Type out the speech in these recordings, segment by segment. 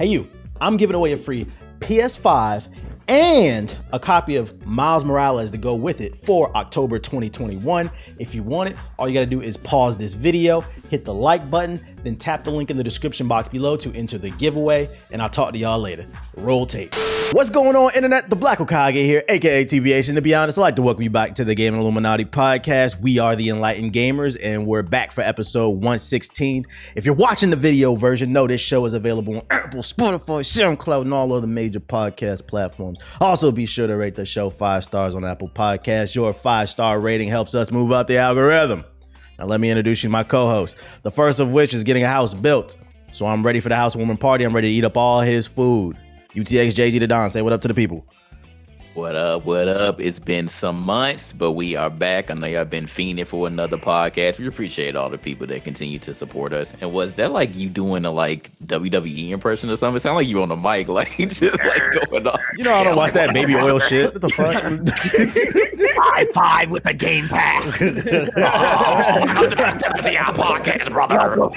Hey you, I'm giving away a free PS5 and a copy of Miles Morales to go with it for October 2021. If you want it, all you gotta do is pause this video, hit the like button, then tap the link in the description box below to enter the giveaway, and I'll talk to y'all later. Roll tape. What's going on, internet? The Black Hokage here, aka TBH, and to be honest, I'd like to welcome you back to the Gaming Illuminati podcast. We are the Enlightened Gamers, and we're back for episode 116. If you're watching the video version, know this show is available on Apple, Spotify, SoundCloud, and all other major podcast platforms. Also, be sure to rate the show 5 stars on Apple Podcasts. Your 5-star rating helps us move up the algorithm. Now, let me introduce you to my co-host, the first of which is getting a house built. So I'm ready for the housewarming party. I'm ready to eat up all his food. UTX JG the Don, say what up to the people. What up, what up? It's been some months, but we are back. I know y'all been fiending for another podcast. We appreciate all the people that continue to support us. And was that like you doing a like WWE impression or something? It sounded like you on the mic, like just like going on. You know I don't watch that baby oil shit. What the fuck? High five with the Game Pass. Come to our podcast, brother.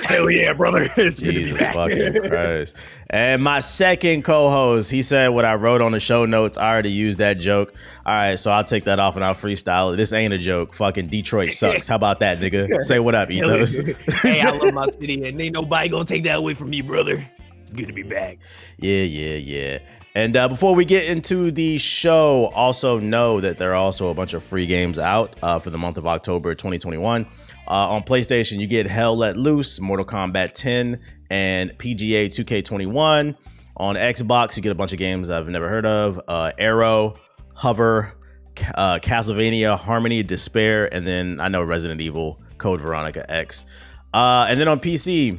Hell yeah, brother. It's Jesus fucking Christ. And my second co-host, he said what I wrote on the show notes. I already used that joke. All right, so I'll take that off and I'll freestyle it. This ain't a joke. Fucking Detroit sucks. How about that, nigga? Say what up, Ethos. Hey, I love my city, and ain't nobody gonna take that away from me, brother. It's good to be back. Yeah. And before we get into the show, also know that there are also a bunch of free games out for the month of October 2021. On PlayStation, you get Hell Let Loose, Mortal Kombat 10, and PGA 2K21. On Xbox, you get a bunch of games I've never heard of. Arrow, Hover, Castlevania, Harmony, Despair, and then I know Resident Evil, Code Veronica X. And then on PC,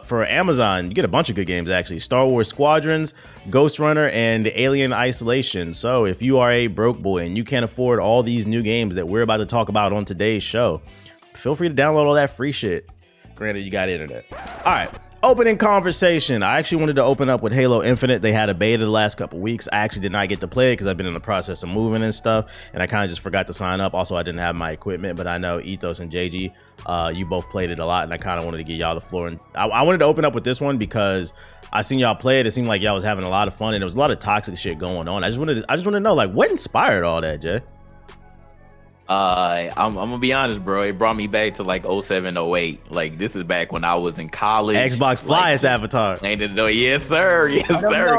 for Amazon, you get a bunch of good games, actually. Star Wars Squadrons, Ghost Runner, and Alien Isolation. So if you are a broke boy and you can't afford all these new games that we're about to talk about on today's show, feel free to download all that free shit. Granted, you got internet. All right, opening conversation. I actually wanted to open up with Halo Infinite. They had a beta the last couple weeks. I actually did not get to play it because I've been in the process of moving and stuff, and I kind of just forgot to sign up. Also, I didn't have my equipment, but I know Ethos and JG, you both played it a lot, and I kind of wanted to give y'all the floor. And I wanted to open up with this one because I seen y'all play it. It seemed like y'all was having a lot of fun, and there was a lot of toxic shit going on. I just wanted to know, like, what inspired all that, Jay? I'm gonna be honest, bro. It brought me back to like 07, 08. Like this is back when I was in college. Xbox Flyers avatar. Yes, sir.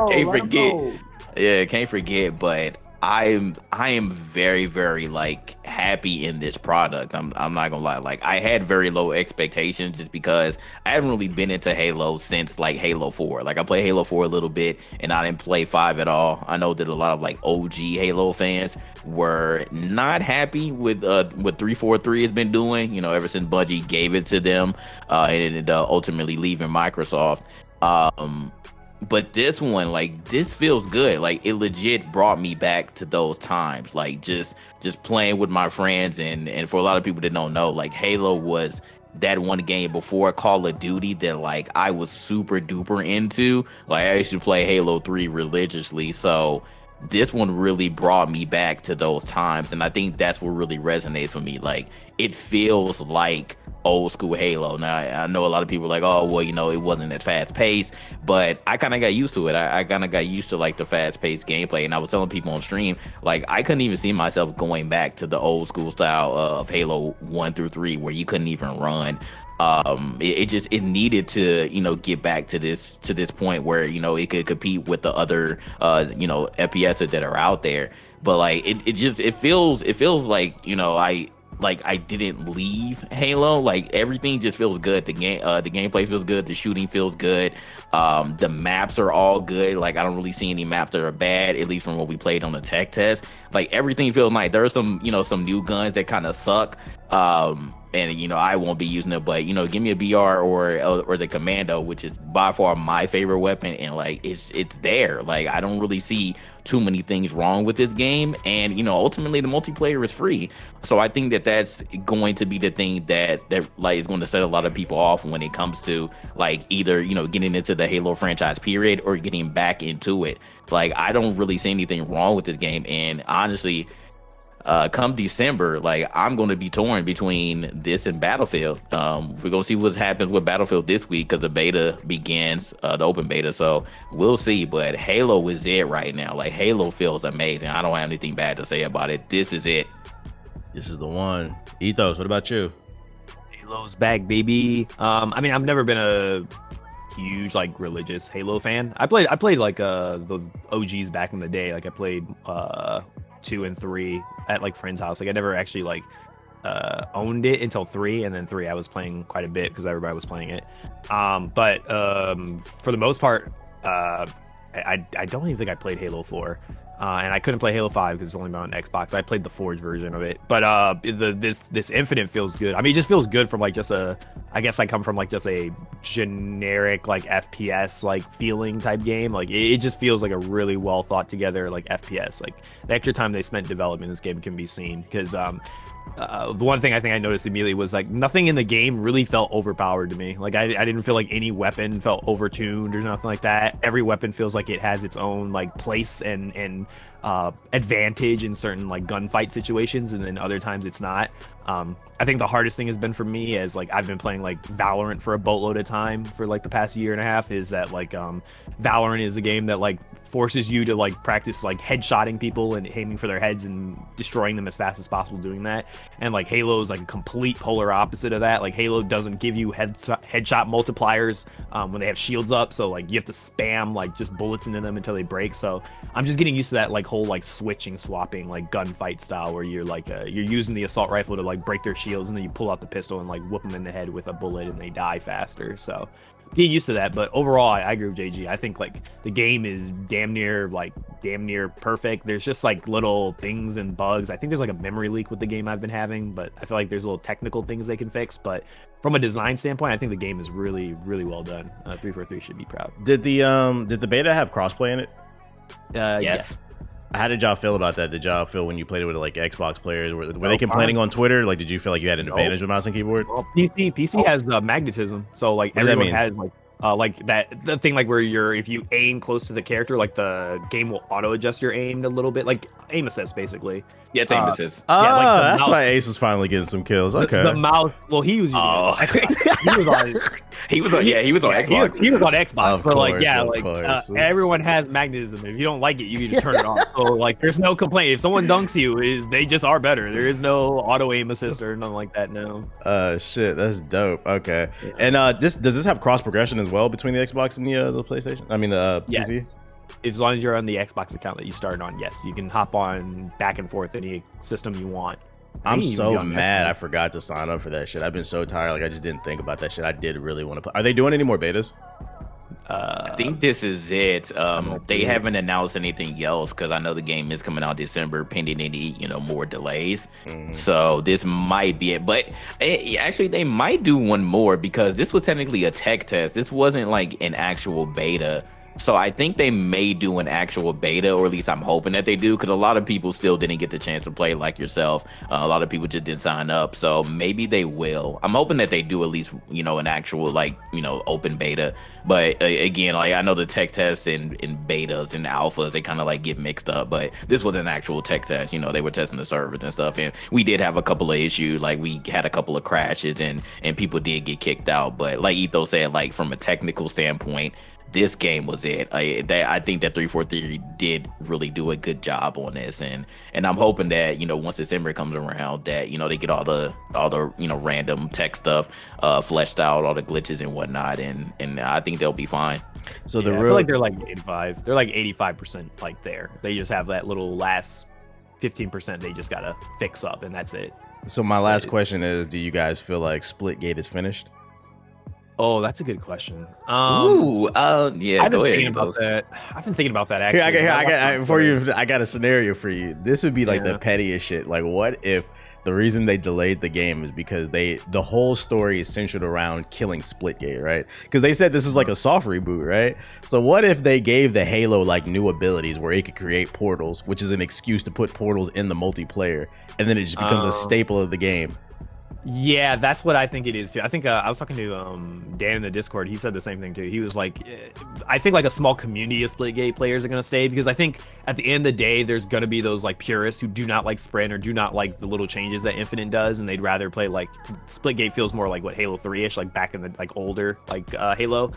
Can't forget. Yeah, can't forget. But I am very, very like happy in this product. I'm not gonna lie. Like I had very low expectations just because I haven't really been into Halo since like Halo 4. Like I played Halo 4 a little bit and I didn't play 5 at all. I know that a lot of like OG Halo fans were not happy with what 343 has been doing, you know, ever since Bungie gave it to them and ultimately leaving Microsoft. But this one, like, this feels good. Like, it legit brought me back to those times. Like, just playing with my friends. And for a lot of people that don't know, like, Halo was that one game before Call of Duty that, like, I was super duper into. Like, I used to play Halo 3 religiously. So this one really brought me back to those times. And I think that's what really resonates with me. Like, it feels like old school Halo. Now I know a lot of people are like, oh well, you know, it wasn't as fast paced, but I kind of got used to it. I kind of got used to like the fast paced gameplay, and I was telling people on stream, like I couldn't even see myself going back to the old school style of Halo 1 through 3 where you couldn't even run. It needed to, you know, get back to this point where, you know, it could compete with the other you know, FPS that are out there. But like it feels like, you know, I didn't leave Halo. Like everything just feels good. The gameplay feels good. The shooting feels good. The maps are all good. Like I don't really see any maps that are bad, at least from what we played on the tech test. Like everything feels nice. There are some, you know, some new guns that kind of suck. And you know, I won't be using it, but you know, give me a BR or the Commando, which is by far my favorite weapon, and like it's there. Like I don't really see too many things wrong with this game, and you know, ultimately the multiplayer is free. So I think that that's going to be the thing that like is going to set a lot of people off when it comes to like either, you know, getting into the Halo franchise period or getting back into it. Like I don't really see anything wrong with this game, and honestly, come December, like I'm going to be torn between this and Battlefield. We're going to see what happens with Battlefield this week because the beta begins, the open beta. So we'll see. But Halo is it right now. Like Halo feels amazing. I don't have anything bad to say about it. This is it. This is the one. Ethos, what about you? Halo's back, baby. I mean, I've never been a huge like religious Halo fan. I played like the OGs back in the day. Like I played 2 and 3 at like friend's house. Like I never actually like owned it until 3, and then 3 I was playing quite a bit because everybody was playing it. But for the most part, I don't even think I played Halo 4. And I couldn't play Halo 5 because it's only on Xbox. I played the Forge version of it. But this Infinite feels good. I mean, it just feels good from like just I guess I come from like just a generic like FPS like feeling type game. Like it just feels like a really well thought together like FPS. Like the extra time they spent developing this game can be seen because the one thing I think I noticed immediately was like nothing in the game really felt overpowered to me. Like I didn't feel like any weapon felt overtuned or nothing like that. Every weapon feels like it has its own like place and advantage in certain like gunfight situations, and then other times it's not. I think the hardest thing has been for me as like I've been playing like Valorant for a boatload of time for like the past year and a half is that like Valorant is a game that like forces you to like practice like headshotting people and aiming for their heads and destroying them as fast as possible doing that. And like Halo is like a complete polar opposite of that. Like Halo doesn't give you headshot multipliers when they have shields up, so like you have to spam like just bullets into them until they break. So I'm just getting used to that like whole like swapping like gunfight style where you're like you're using the assault rifle to like break their shields, and then you pull out the pistol and like whoop them in the head with a bullet and they die faster. So get used to that. But overall, I agree with JG. I think like the game is damn near perfect. There's just like little things and bugs. I think there's like a memory leak with the game I've been having, but I feel like there's little technical things they can fix. But from a design standpoint, I think the game is really, really well done. 343 should be proud. Did the beta have crossplay in it? Yes. How did y'all feel about that? Did y'all feel when you played it with like Xbox players? Were they complaining on Twitter? Like, did you feel like you had an advantage with mouse and keyboard? Well, PC has magnetism, so like everyone has like the thing like where if you aim close to the character, like the game will auto adjust your aim a little bit, like aim assist basically. Yeah, it's aim assist. That's why Ace was finally getting some kills. Okay. The mouse. Well, he was. He was on Xbox. He was on Xbox. But like, everyone has magnetism. If you don't like it, you can just turn it off. So like, there's no complaint. If someone dunks you, they just are better. There is no auto aim assist or nothing like that. No. Shit, that's dope. Okay. Yeah. And does this have cross progression as well between the Xbox and the PlayStation? I mean the PC. As long as you're on the Xbox account that you started on, yes, you can hop on back and forth any system you want. I'm so mad I forgot to sign up for that shit. I've been so tired. Like I just didn't think about that shit. I did really want to play. Are they doing any more betas? I think this is it. They haven't announced anything else because I know the game is coming out December, pending any more delays. So this might be it. But actually, they might do one more because this was technically a tech test. This wasn't like an actual beta. So I think they may do an actual beta, or at least I'm hoping that they do, because a lot of people still didn't get the chance to play, like yourself. A lot of people just didn't sign up, so maybe they will. I'm hoping that they do at least, an actual open beta. But again, like I know the tech tests and betas and alphas, they kind of like get mixed up. But this was an actual tech test. They were testing the servers and stuff, and we did have a couple of issues. Like we had a couple of crashes, and people did get kicked out. But like Ethos said, like from a technical standpoint, this game was it. I think that 343 did really do a good job on this, and I'm hoping that once December comes around, that they get all the random tech stuff fleshed out, all the glitches and whatnot, and I think they'll be fine. So I feel like they're like 85. They're like 85% like there. They just have that little last 15% they just gotta fix up, and that's it. So my last question is: do you guys feel like Splitgate is finished? Oh, that's a good question. Yeah. I've been thinking about that. I've been thinking about that actually. I got a scenario for you. This would be like the pettiest shit. Like, what if the reason they delayed the game is because the whole story is centered around killing Splitgate, right? Because they said this is like a soft reboot, right? So what if they gave the Halo like new abilities where it could create portals, which is an excuse to put portals in the multiplayer, and then it just becomes a staple of the game? Yeah, that's what I think it is too. I think I was talking to Dan in the Discord. He said the same thing too. He was like, I think like a small community of Splitgate players are gonna stay because I think at the end of the day, there's gonna be those like purists who do not like sprint or do not like the little changes that Infinite does, and they'd rather play like Splitgate feels more like what Halo 3ish, like back in the like older like Halo,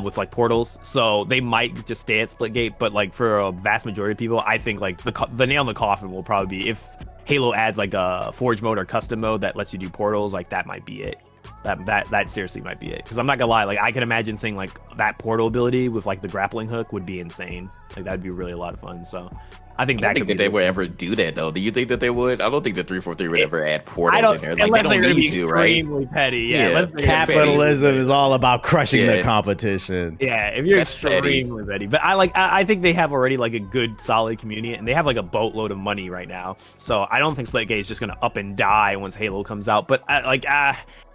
with like portals. So they might just stay at Splitgate, but like for a vast majority of people, I think like the nail in the coffin will probably be if Halo adds like a forge mode or custom mode that lets you do portals. Like that might be it. That seriously might be it. Because I'm not gonna lie, like I can imagine seeing like that portal ability with like the grappling hook would be insane. Like that'd be really a lot of fun. So I think I don't think that they would ever do that though. Do you think that they would? I don't think the 343 would ever add portals in there. Like they don't need to, right? Extremely petty. Yeah. Capitalism is all about crushing the competition. Yeah, if you're extremely petty. But I think they have already like a good solid community, and they have like a boatload of money right now. So I don't think Splitgate is just gonna up and die once Halo comes out. But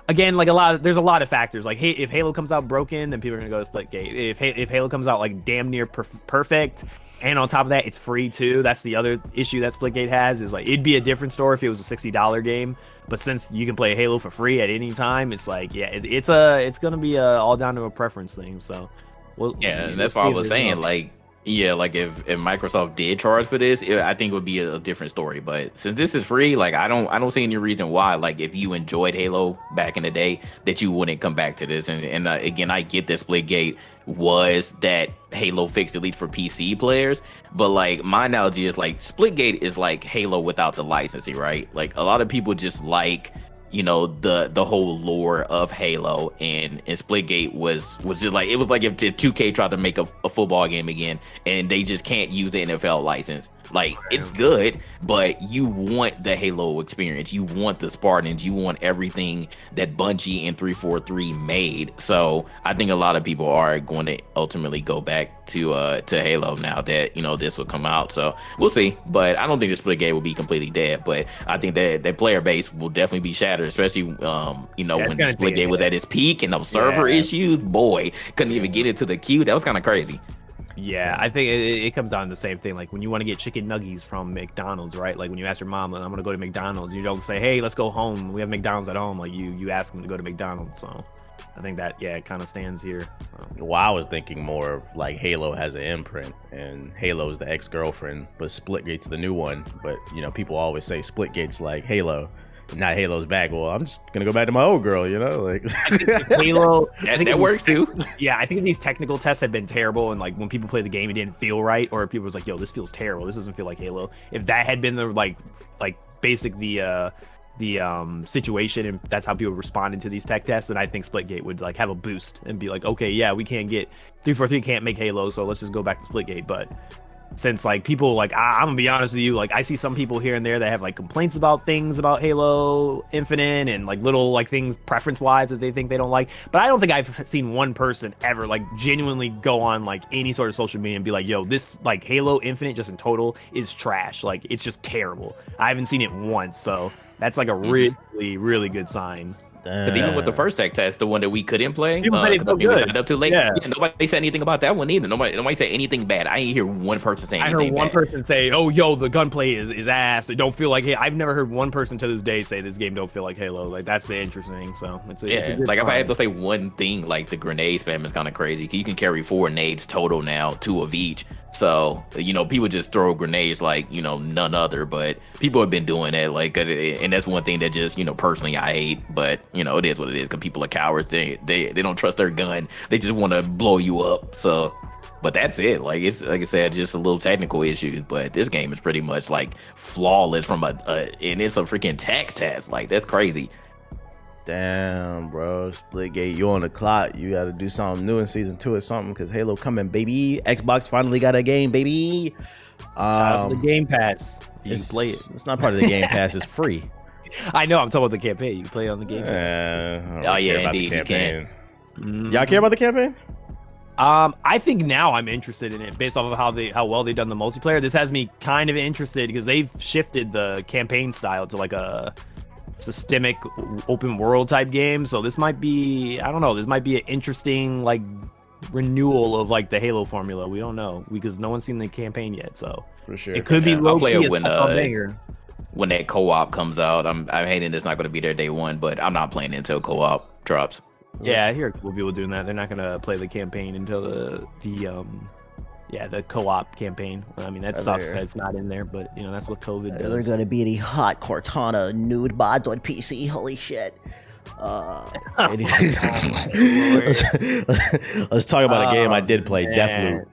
again, like there's a lot of factors. Like, hey, if Halo comes out broken, then people are gonna go to Splitgate. If Halo comes out like damn near perfect, and on top of that, it's free too. That's the other issue that Splitgate has is like it'd be a different story if it was a $60 game. But since you can play Halo for free at any time, it's like it's gonna be all down to a preference thing. So, that's what I was saying. Like. Yeah, like if Microsoft did charge for this, I think it would be a different story. But since this is free, like I don't see any reason why. Like if you enjoyed Halo back in the day, that you wouldn't come back to this. And again, I get that Splitgate was that Halo fix, at least for PC players. But like my analogy is like Splitgate is like Halo without the licensing, right? Like a lot of people just like, you know, the whole lore of Halo, and Splitgate was just like, it was like if 2K tried to make a football game again and they just can't use the NFL license. Like it's good, but you want the Halo experience, you want the Spartans, you want everything that Bungie and 343 made. So I think a lot of people are going to ultimately go back to Halo now that, you know, this will come out. So we'll see, but I don't think the Splitgate will be completely dead, but I think that player base will definitely be shattered, especially you know, when Splitgate was at its peak and those server issues, boy, couldn't even get into the queue. That was kind of crazy. Yeah, I think it comes down to the same thing. Like when you want to get chicken nuggets from McDonald's, right? Like when you ask your mom, I'm going to go to McDonald's, you don't say, hey, let's go home. We have McDonald's at home. Like you ask them to go to McDonald's. So I think that, it kind of stands here. So. Well, I was thinking more of like Halo has an imprint and Halo is the ex-girlfriend, but Splitgate's the new one. But, you know, people always say Splitgate's like Halo. Not Halo's back. Well, I'm just gonna go back to my old girl, you know. Like I think Halo, that works too. Yeah, I think these technical tests have been terrible, and like when people play the game, it didn't feel right, or people was like, "Yo, this feels terrible. This doesn't feel like Halo." If that had been the like basic the situation, and that's how people responded to these tech tests, then I think Splitgate would like have a boost and be like, "Okay, yeah, we can't get 343 can't make Halo, so let's just go back to Splitgate." But since like people like I'm gonna be honest with you, like I see some people here and there that have like complaints about things about Halo Infinite and like little like things preference wise that they think they don't like, but I don't think I've seen one person ever like genuinely go on like any sort of social media and be like, yo, this like Halo Infinite just in total is trash, like it's just terrible. I haven't seen it once, so that's like a really good sign. Because even with the first tech test, the one that we couldn't play, we signed up too late. Yeah, nobody said anything about that one either. Nobody said anything bad. I didn't hear one person say anything. I heard one person say, "Oh, yo, the gunplay is ass. It don't feel like Halo." I've never heard one person to this day say this game don't feel like Halo. Like that's the interesting. So it's a like if I had to say one thing, like the grenade spam is kind of crazy. You can carry 4 nades total now, 2 of each. So, you know, people just throw grenades like, you know, none other, but people have been doing that, like, and that's one thing that just, you know, personally I hate, but, you know, it is what it is, because people are cowards. They don't trust their gun. They just want to blow you up. So, but that's it. Like, it's, like I said, just a little technical issues, but this game is pretty much, like, flawless from and it's a freaking tech test. Like, that's crazy. Damn, bro. Splitgate, you on the clock. You got to do something new in season 2 or something, because Halo coming, baby. Xbox finally got a game, baby. Shout out to the Game Pass. You can play it. It's not part of the Game Pass. It's free. I know. I'm talking about the campaign. You can play it on the Game Pass. Oh, yeah, indeed. You can. Y'all care about the campaign? I think now I'm interested in it based off of how well they've done the multiplayer. This has me kind of interested because they've shifted the campaign style to like a systemic open world type game, so this might be, I don't know, this might be an interesting like renewal of like the Halo formula. We don't know because no one's seen the campaign yet, so for sure it could be low key. when that co-op comes out. I'm hating it's not going to be there day one, but I'm not playing it until co-op drops. Yeah, I hear a couple people doing that. They're not gonna play the campaign until the co-op campaign. I mean, that sucks that it's not in there, but you know that's what COVID does. They're gonna be the hot Cortana nude mods on PC. Holy shit! Let's talk about a game I did play, Deathloop.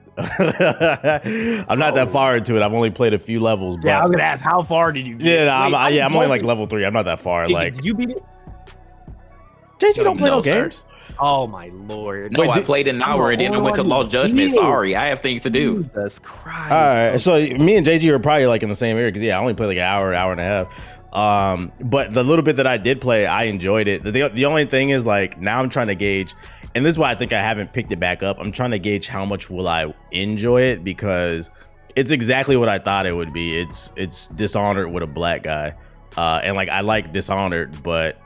I'm not that far into it. I've only played a few levels. But yeah, I'm gonna ask, how far did you get? Yeah, I'm only like level 3. I'm not that far. Did you beat it? JG don't play no games. Oh my lord! No, I played an hour and then I went to Lost Judgment. Sorry, I have things to do. Jesus Christ! All right, so me and JG are probably like in the same area because I only played like an hour and a half. But the little bit that I did play, I enjoyed it. The only thing is like now I'm trying to gauge, and this is why I think I haven't picked it back up. I'm trying to gauge how much will I enjoy it because it's exactly what I thought it would be. It's Dishonored with a black guy, and like I like Dishonored, but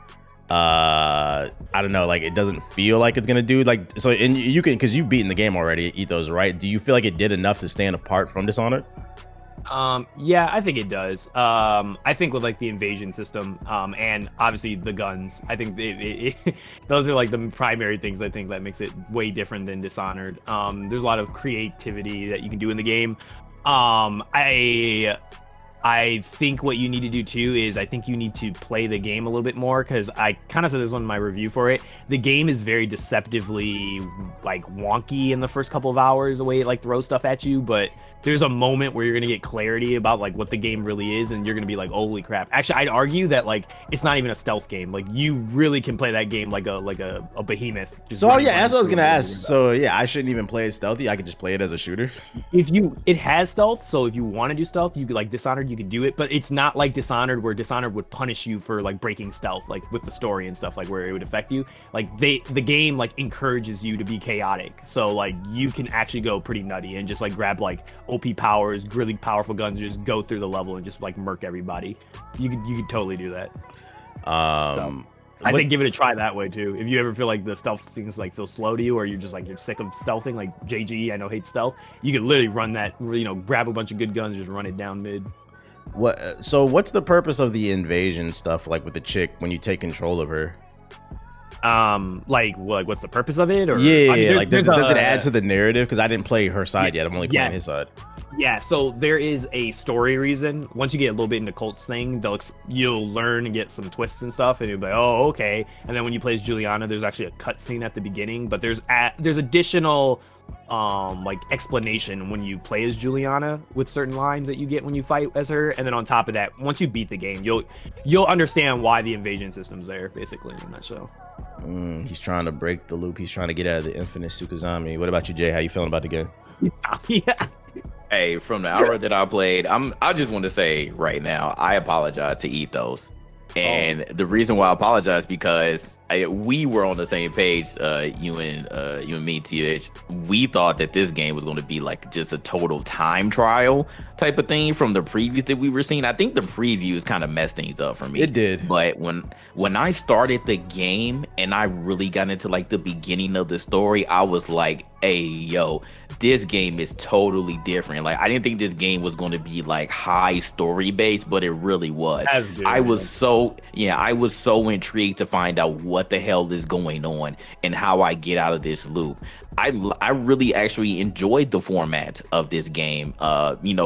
I don't know, like it doesn't feel like it's gonna do like so. And you can, because you've beaten the game already, Ethos, right? Do you feel like it did enough to stand apart from Dishonored? Yeah, I think it does. I think with like the invasion system, and obviously the guns, I think those are like the primary things I think that makes it way different than Dishonored. There's a lot of creativity that you can do in the game. I think what you need to do too is I think you need to play the game a little bit more, because I kind of said this one in my review for it. The game is very deceptively like wonky in the first couple of hours, the way it like throws stuff at you, but there's a moment where you're gonna get clarity about like what the game really is, and you're gonna be like, holy crap. Actually, I'd argue that like it's not even a stealth game. Like you really can play that game like a behemoth. So yeah, that's what I was gonna ask. So yeah, I shouldn't even play it stealthy. I could just play it as a shooter. It has stealth, so if you want to do stealth, you could like Dishonored, you could do it, but it's not like Dishonored, where Dishonored would punish you for like breaking stealth, like with the story and stuff, like where it would affect you. Like the game like encourages you to be chaotic, so like you can actually go pretty nutty and just like grab like OP powers, really powerful guns, and just go through the level and just like murk everybody. You could totally do that. I think give it a try that way too. If you ever feel like the stealth things like feel slow to you, or you're just like you're sick of stealthing, like JG I know hates stealth, you could literally run that, you know, grab a bunch of good guns, just run it down mid. So what's the purpose of the invasion stuff, like with the chick when you take control of her? Like what's the purpose of it? Or yeah, I mean, like does it add to the narrative? Because I didn't play her side yet. I'm only playing his side. Yeah, so there is a story reason. Once you get a little bit into Colt's thing, you'll learn and get some twists and stuff, and you'll be like, oh, okay. And then when you play as Juliana, there's actually a cutscene at the beginning, but there's additional like explanation when you play as Juliana with certain lines that you get when you fight as her. And then on top of that, once you beat the game, you'll understand why the invasion system's there, basically, in a nutshell. He's trying to break the loop. He's trying to get out of the infinite Sukazami. What about you, Jay? How you feeling about the game? Yeah. Hey, from the hour that I played, I just want to say right now, I apologize to Ethos. And the reason why I apologize because we were on the same page, you and me, TH. We thought that this game was going to be like just a total time trial type of thing from the previews that we were seeing. I think the previews kind of messed things up for me. It did. But when I started the game and I really got into like the beginning of the story, I was like, hey, yo, this game is totally different. Like, I didn't think this game was going to be like high story based, but it really was. I was so intrigued to find out what the hell is going on and how I get out of this loop. I really actually enjoyed the format of this game,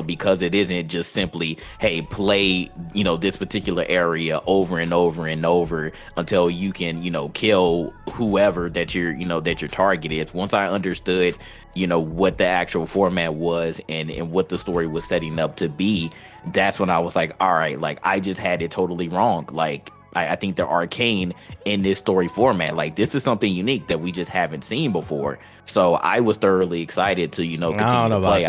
because it isn't just simply, hey, play, this particular area over and over and over until you can, kill whoever that your target is. Once I understood, what the actual format was and what the story was setting up to be, that's when I was like, all right, like I just had it totally wrong. Like, I think they're arcane in this story format. Like, this is something unique that we just haven't seen before. So I was thoroughly excited to, continue to play.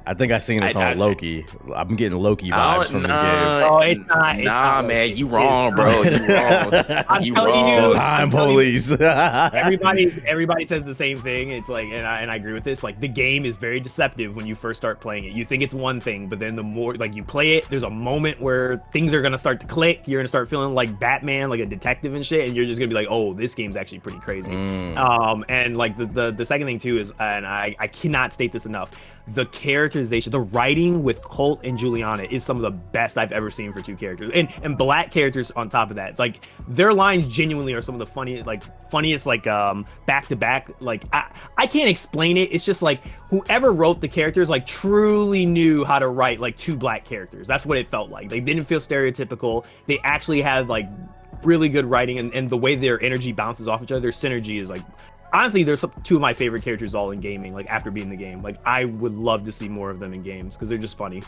I think I seen this on Loki. I'm getting Loki vibes from this game. Oh, it's not. Man, Loki. You wrong, bro. You wrong. You wrong. Time police. Everybody says the same thing. It's like, and I agree with this. Like, the game is very deceptive when you first start playing it. You think it's one thing, but then the more like you play it, there's a moment where things are gonna start to click. You're gonna start feeling like Batman, like a detective and shit, and you're just gonna be like, oh, this game's actually pretty crazy. And like the the second thing too is, and I cannot state this enough, the characterization, the writing with Colt and Juliana is some of the best I've ever seen for two characters, and black characters on top of that. Like their lines genuinely are some of the funniest back to back. Like I can't explain it. It's just like whoever wrote the characters like truly knew how to write like two black characters. That's what it felt like. They didn't feel stereotypical. They actually had like really good writing, and the way their energy bounces off each other, their synergy is like, honestly, there's two of my favorite characters all in gaming, like after beating the game. Like I would love to see more of them in games because they're just funny.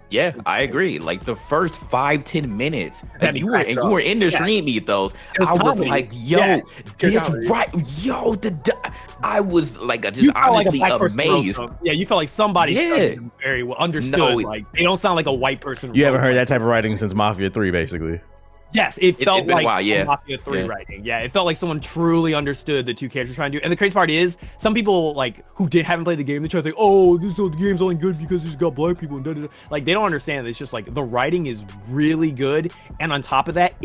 Yeah, I agree. Like the first 5-10 minutes, and you were in the stream ethos. I was like, yo, this right, yo, I was like just honestly like amazed. Yeah, you felt like somebody very well understood. No, like they don't sound like a white person. You haven't heard that type of writing since Mafia 3, basically. Yes, it felt like Mafia 3 writing. Yeah, it felt like someone truly understood the two characters trying to do. And the crazy part is, some people like who haven't played the game, they try to think, oh, the game's only good because it's got black people and da da da. Like they don't understand. It's just like the writing is really good, and on top of that,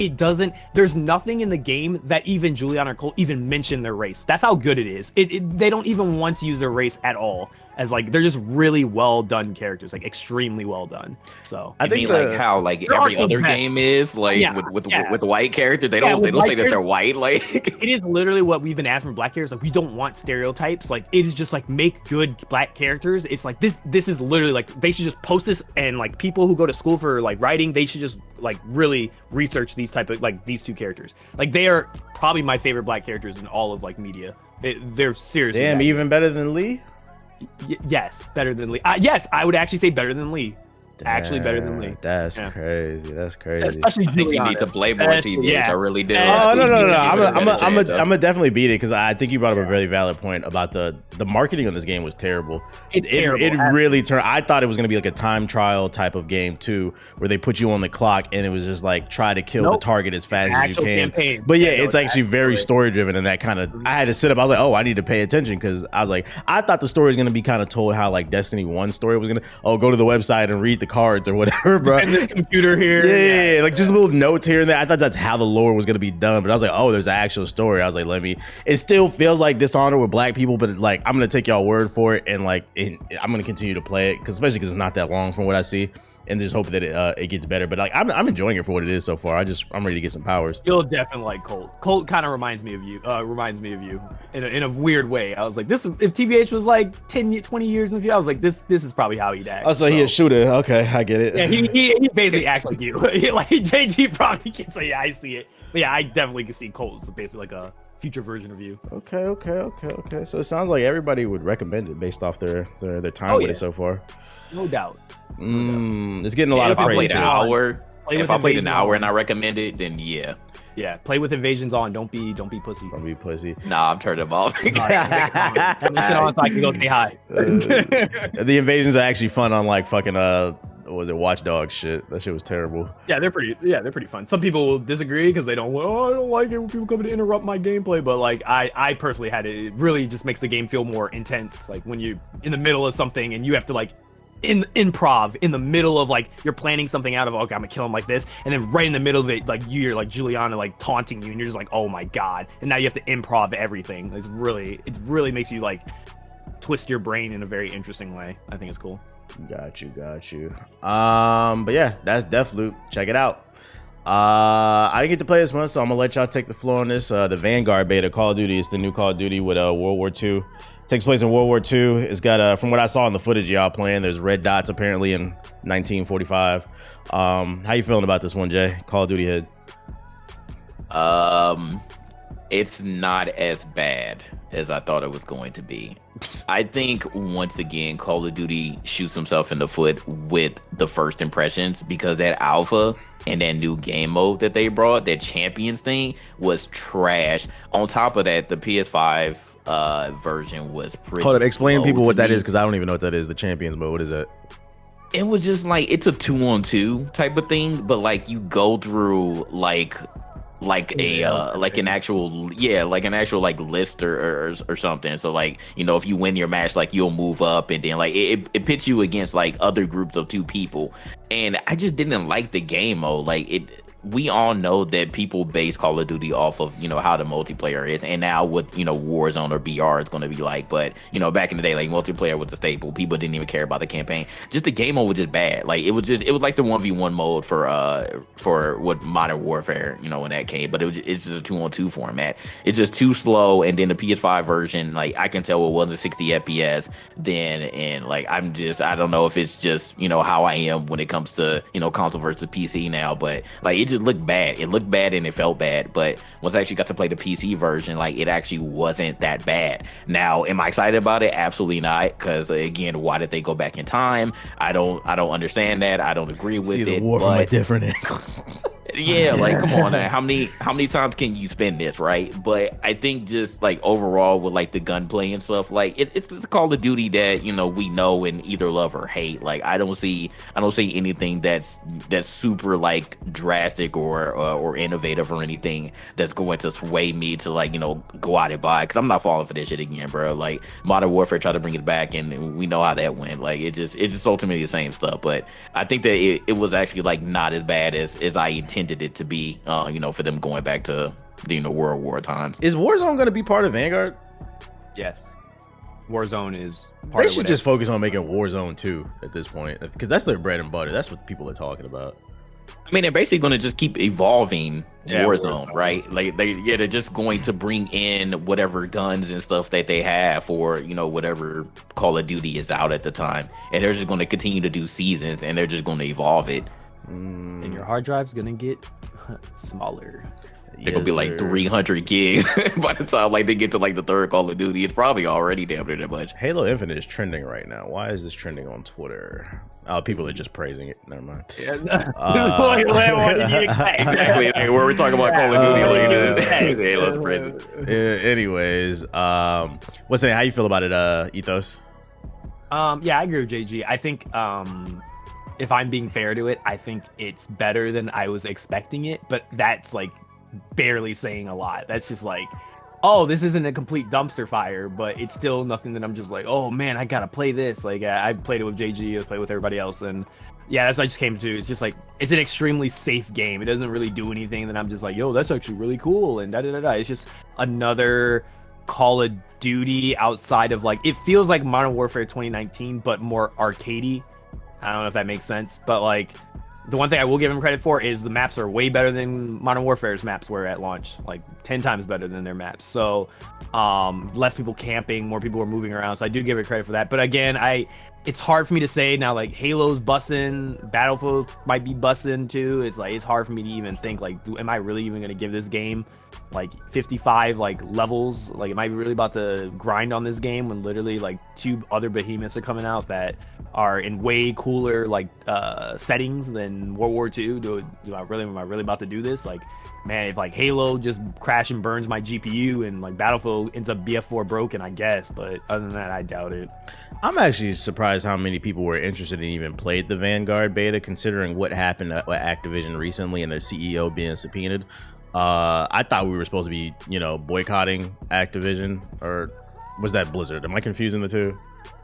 there's nothing in the game that even Juliana or Cole even mention their race. That's how good it is. They don't even want to use their race at all. As like they're just really well done characters, like extremely well done. So I think like how like every other game is like with the white character, they don't say that they're white. Like it is literally what we've been asking for black characters. Like we don't want stereotypes. Like it is just like make good black characters. It's like this is literally like they should just post this, and like people who go to school for like writing, they should just like really research these type of like these two characters. Like they are probably my favorite black characters in all of like media. They're seriously even better than Lee. Yes, better than Lee. Yes, I would actually say better than Lee. Actually better than Lee. That's crazy. That's crazy. Especially I think you need to play more TBH. I really do. Oh no. I'm gonna definitely beat it because I think you brought up a very valid point about the marketing on this game was terrible. It's terrible. It really turned. I thought it was gonna be like a time trial type of game too, where they put you on the clock and it was just like try to kill the target as fast as you can. Campaign. But yeah, it's actually very story driven, and that kind of I had to sit up. I was like, oh, I need to pay attention because I was like, I thought the story was gonna be kind of told how like Destiny 1 story was gonna. Oh, go to the website and read the cards or whatever, bro. And this computer here. Yeah, like just little notes here and there. I thought that's how the lore was gonna be done, but I was like, oh, there's an actual story. I was like, it still feels like Dishonored with black people, but it's like I'm gonna take y'all word for it, and like I'm gonna continue to play it especially because it's not that long from what I see, and just hope that it gets better. But like I'm enjoying it for what it is so far. I'm ready to get some powers. You'll definitely like Colt. Colt kind of reminds me of you. In a weird way. I was like, this is if TBH was like 10-20 years in the future, I was like, this is probably how he'd act. Oh, so he a shooter. Okay, I get it. Yeah, he basically acts like you. Like JG probably can say, yeah, I see it. But yeah, I definitely can see Colt as basically like a future version of you. Okay. So it sounds like everybody would recommend it based off their time with it so far. No doubt. It's getting a lot of praise too. If I played an hour and I recommend it, then yeah. Yeah, play with invasions on. Don't be pussy. Don't be pussy. Nah, I'm turned them off. Turn it on so I can go say hi. The invasions are actually fun on like fucking was it Watch Dogs shit? That shit was terrible. Yeah, they're pretty fun. Some people will disagree because they don't. Oh, I don't like it when people come to interrupt my gameplay. But like I personally had it. It really just makes the game feel more intense. Like when you're in the middle of something and you have to like improv in the middle of like you're planning something out of okay, I'm gonna kill him like this, and then right in the middle of it like you're like Juliana like taunting you and you're just like, oh my god, and now you have to improv everything. It really makes you like twist your brain in a very interesting way. I think it's cool. Got you. But yeah, that's Deathloop. Check it out. I didn't get to play this one, so I'm gonna let y'all take the floor on this. The Vanguard beta, Call of Duty. It's the new Call of Duty with World War II. Takes place in World War II. It's got from what I saw in the footage y'all playing, there's red dots apparently in 1945. How you feeling about this one, Jay? Call of Duty head. It's not as bad as I thought it was going to be. I think once again Call of Duty shoots himself in the foot with the first impressions, because that alpha and that new game mode that they brought, that Champions thing, was trash. On top of that, the PS5 version was pretty. Hold up, explain people what that is, because I don't even know what that is. The Champions mode, what is that? It was just like, it's a 2-on-2 type of thing, but like you go through like an actual like list or something. So like, you know, if you win your match, like you'll move up, and then like it pits you against like other groups of 2 people. And I just didn't like the game mode. Like we all know that people base Call of Duty off of, how the multiplayer is, and now what, Warzone or BR is going to be like. But, back in the day, like, multiplayer was a staple. People didn't even care about the campaign. Just the game mode was just bad. Like, it was like the 1v1 mode for what Modern Warfare, when that came. But it's just a 2-on-2 format. It's just too slow. And then the PS5 version, like, I can tell it wasn't 60 FPS then. And, like, I don't know if it's just, how I am when it comes to, console versus PC now. But, like, it just looked bad. It looked bad and it felt bad. But once I actually got to play the PC version, like, it actually wasn't that bad. Now, am I excited about it? Absolutely not. Because, again, why did they go back in time? I don't understand that. I don't agree with it. See the war from a different angle. Yeah, like, come on now. How many times can you spend this, right? But I think just like overall with like the gunplay and stuff, like it's a Call of Duty that we know and either love or hate. Like I don't see anything that's super like drastic or innovative or anything that's going to sway me to like go out and buy. Because I'm not falling for this shit again, bro. Like Modern Warfare tried to bring it back and we know how that went. Like it's just ultimately the same stuff. But I think that it was actually like not as bad as I intended it to be, for them going back to the World War times. Is Warzone going to be part of Vanguard? Yes. Warzone is part They should just focus on making Warzone 2 at this point, because that's their bread and butter. That's what people are talking about. I mean, they're basically going to just keep evolving Warzone, right? Like they're just going to bring in whatever guns and stuff that they have for, whatever Call of Duty is out at the time. And they're just going to continue to do seasons and they're just going to evolve it. And your hard drive's gonna get smaller. They're gonna be like 300 gigs by the time like they get to like the third Call of Duty. It's probably already damn near that much. Halo Infinite is trending right now. Why is this trending on Twitter? Oh, people are just praising it. Never mind. Exactly. Like, where we're talking about Call of Duty, Halo's crazy. Anyways, what's that? How you feel about it, Ethos? Yeah, I agree with JG. I think if I'm being fair to it, I think it's better than I was expecting it, but that's like barely saying a lot. That's just like, oh, this isn't a complete dumpster fire, but it's still nothing that I'm just like, oh man, I gotta play this. Like I played it with JG, I played with everybody else, and yeah, that's what I just came to. It's just like, it's an extremely safe game. It doesn't really do anything that I'm just like, yo, that's actually really cool, and da-da-da-da. It's just another Call of Duty outside of like, it feels like Modern Warfare 2019, but more arcadey. I don't know if that makes sense, but like the one thing I will give him credit for is the maps are way better than Modern Warfare's maps were at launch, like 10 times better than their maps. So less people camping, more people are moving around. So I do give it credit for that. But again, it's hard for me to say now, like Halo's bussin', Battlefield might be bussin' too. It's like, it's hard for me to even think like, am I really even going to give this game like 55 like levels? Like, am I really about to grind on this game when literally like 2 other behemoths are coming out that are in way cooler like settings than World War II? Am I really about to do this? Like, man, if like Halo just crash and burns my GPU and like Battlefield ends up BF4 broken, I guess, but other than that, I doubt it. I'm actually surprised how many people were interested and even played the Vanguard beta, considering what happened at Activision recently and their CEO being subpoenaed. I thought we were supposed to be, boycotting Activision, or was that Blizzard? Am I confusing the two?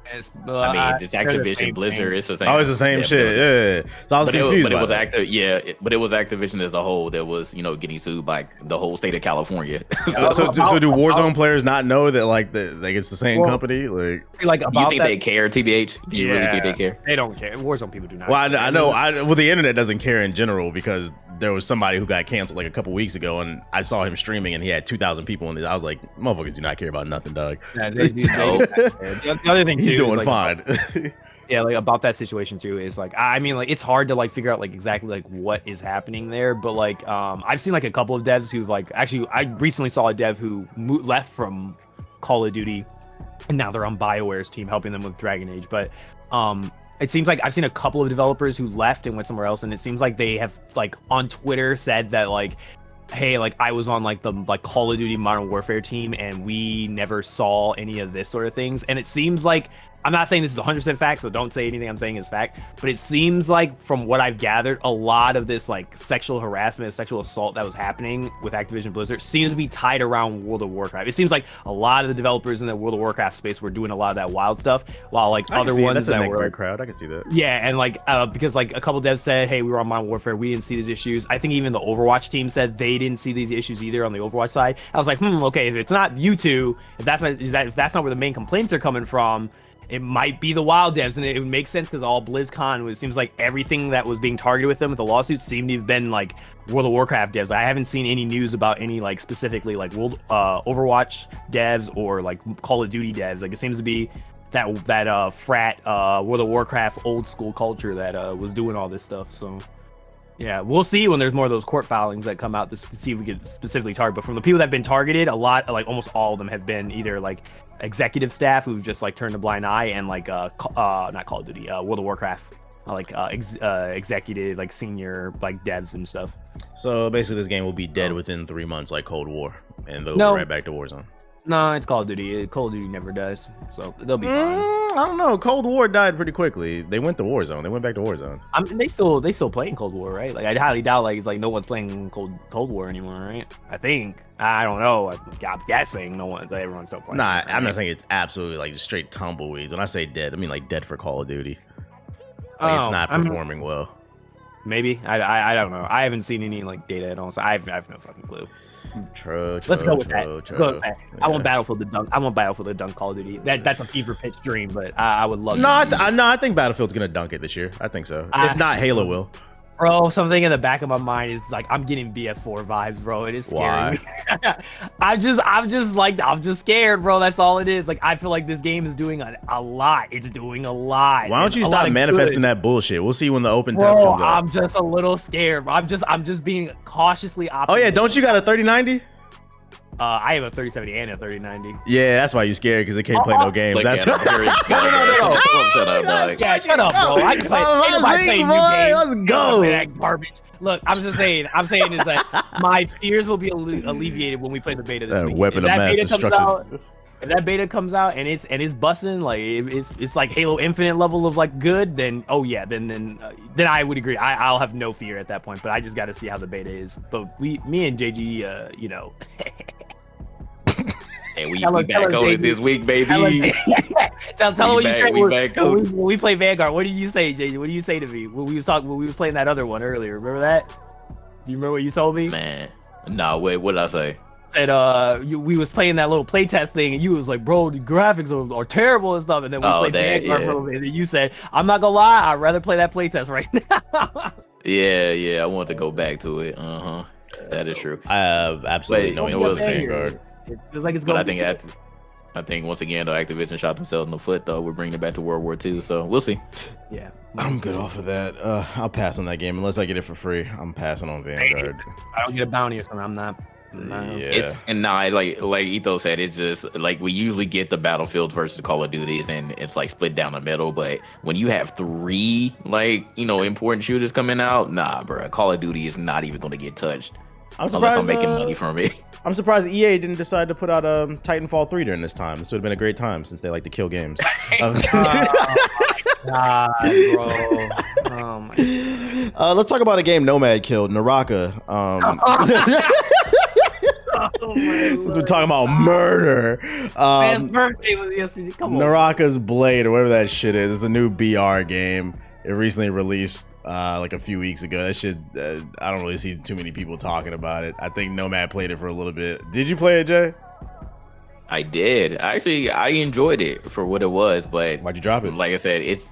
I mean, it's Activision, Blizzard. It's the same. Oh, it's the same shit. Yeah. So I was confused. But it was but it was Activision as a whole that was, getting sued by the whole state of California. so do Warzone players not know that like it's the same company? Like you think they care, TBH? Do you really think they care? They don't care. Warzone people do not. Well, I know. Well, the internet doesn't care in general, because there was somebody who got canceled like a couple weeks ago, and I saw him streaming, and he had 2,000 people in it. I was like, motherfuckers do not care about nothing, dog. Yeah, the other thing he's too, doing like, fine. Yeah, like about that situation too is like, I mean, like it's hard to like figure out like exactly like what is happening there, but like I've seen like a couple of devs who've like, actually I recently saw a dev who left from Call of Duty and now they're on BioWare's team helping them with Dragon Age. But it seems like I've seen a couple of developers who left and went somewhere else, and it seems like they have like on Twitter said that like, hey, like I was on like the like Call of Duty Modern Warfare team and we never saw any of this sort of things. And it seems like I'm not saying this is 100% fact, so don't say anything I'm saying is fact, but it seems like from what I've gathered, a lot of this like sexual harassment, sexual assault that was happening with Activision Blizzard seems to be tied around World of Warcraft. It seems like a lot of the developers in the World of Warcraft space were doing a lot of that wild stuff, while like other ones that were crowd. I can see that. Yeah, and like because like a couple devs said, hey, we were on Modern Warfare, we didn't see these issues. I think even the Overwatch team said they didn't see these issues either on the Overwatch side. I was like, okay, if it's not you two, if that's not where the main complaints are coming from, it might be the wild devs, and it would make sense because all BlizzCon, it seems like everything that was being targeted with them with the lawsuits seemed to have been like World of Warcraft devs. I haven't seen any news about any like specifically like Overwatch devs or like Call of Duty devs. Like it seems to be that frat World of Warcraft old school culture that was doing all this stuff. So yeah, we'll see when there's more of those court filings that come out to see if we could specifically target. But from the people that have been targeted, a lot, like almost all of them have been either like executive staff who've just like turned a blind eye, and like not Call of Duty, World of Warcraft, like executive, like senior like devs and stuff. So basically this game will be dead within 3 months, like Cold War, and they'll go right back to Warzone. No, it's Call of Duty. Call of Duty never dies, so they'll be fine. I don't know. Cold War died pretty quickly. They went to Warzone. They went back to Warzone. I mean, they still playing Cold War, right? Like I highly doubt like it's like no one's playing Cold War anymore, right? I think. I don't know. I'm guessing everyone's still playing. Nah, I'm not saying it's absolutely like just straight tumbleweeds. When I say dead, I mean like dead for Call of Duty. Like it's not performing well. Maybe I don't know. I haven't seen any like data at all, so I have no fucking clue. True. Let's go with that. Go with that. I want Battlefield to dunk. I want Battlefield to dunk Call of Duty. That's a fever pitch dream, but I would love. I think Battlefield's gonna dunk it this year. I think so. If not, Halo will. Bro, something in the back of my mind is like I'm getting BF4 vibes, bro. It is scary. I'm just scared, bro. That's all it is. Like I feel like this game is doing a lot. It's doing a lot. Why don't you stop manifesting that bullshit? We'll see when the open test comes out. I'm just a little scared. I'm just being cautiously optimistic. Oh yeah, don't you got a 3090? I have a 3070 and a 3090. Yeah, that's why you scared because they can't play no games. That's no. Yeah, shut up, bro. I can play new games. Let's go. That garbage. Look, I'm saying is that my fears will be alleviated when we play the beta this week. Weapon of mass destruction. If that beta comes out and it's busting, like it's like Halo Infinite level of like good, then oh yeah, then I would agree. I'll have no fear at that point. But I just got to see how the beta is. But me and JG, you know. Hey, we back on it this week, baby. tell what you said when we play Vanguard. What did you say, JJ? What did you say to me when we was playing that other one earlier? Remember that? Do you remember what you told me? Man, no. Wait, what did I say? Said we was playing that little playtest thing, and you was like, bro, the graphics are terrible and stuff. And then we played Vanguard for a little bit, and you said, I'm not gonna lie, I'd rather play that playtest right now. Yeah, I want to go back to it. That is true. I have absolutely no interest in Vanguard. It feels like it's going. But I think once again, though, Activision shot themselves in the foot. Though we're bringing it back to World War II, so we'll see. Yeah, I'm good off of that. I'll pass on that game unless I get it for free. I'm passing on Vanguard. I don't get a bounty or something. I'm not. Yeah. Like Ethos said, it's just like we usually get the Battlefield versus Call of Duties, and it's like split down the middle. But when you have 3 important shooters coming out, nah, bro, Call of Duty is not even going to get touched. Unless I'm making money from it. I'm surprised EA didn't decide to put out Titanfall 3 during this time. This would have been a great time since they like to kill games. Oh my God, bro. Oh my God. Let's talk about a game Nomad killed, Naraka. Since we're talking about murder. Man's birthday was yesterday. Come on. Naraka's Blade, or whatever that shit is. It's a new BR game. It recently released like a few weeks ago. That shit, I don't really see too many people talking about it. I think Nomad played it for a little bit. Did you play it, Jay? I did. Actually, I enjoyed it for what it was, but why'd you drop it? Like I said, it's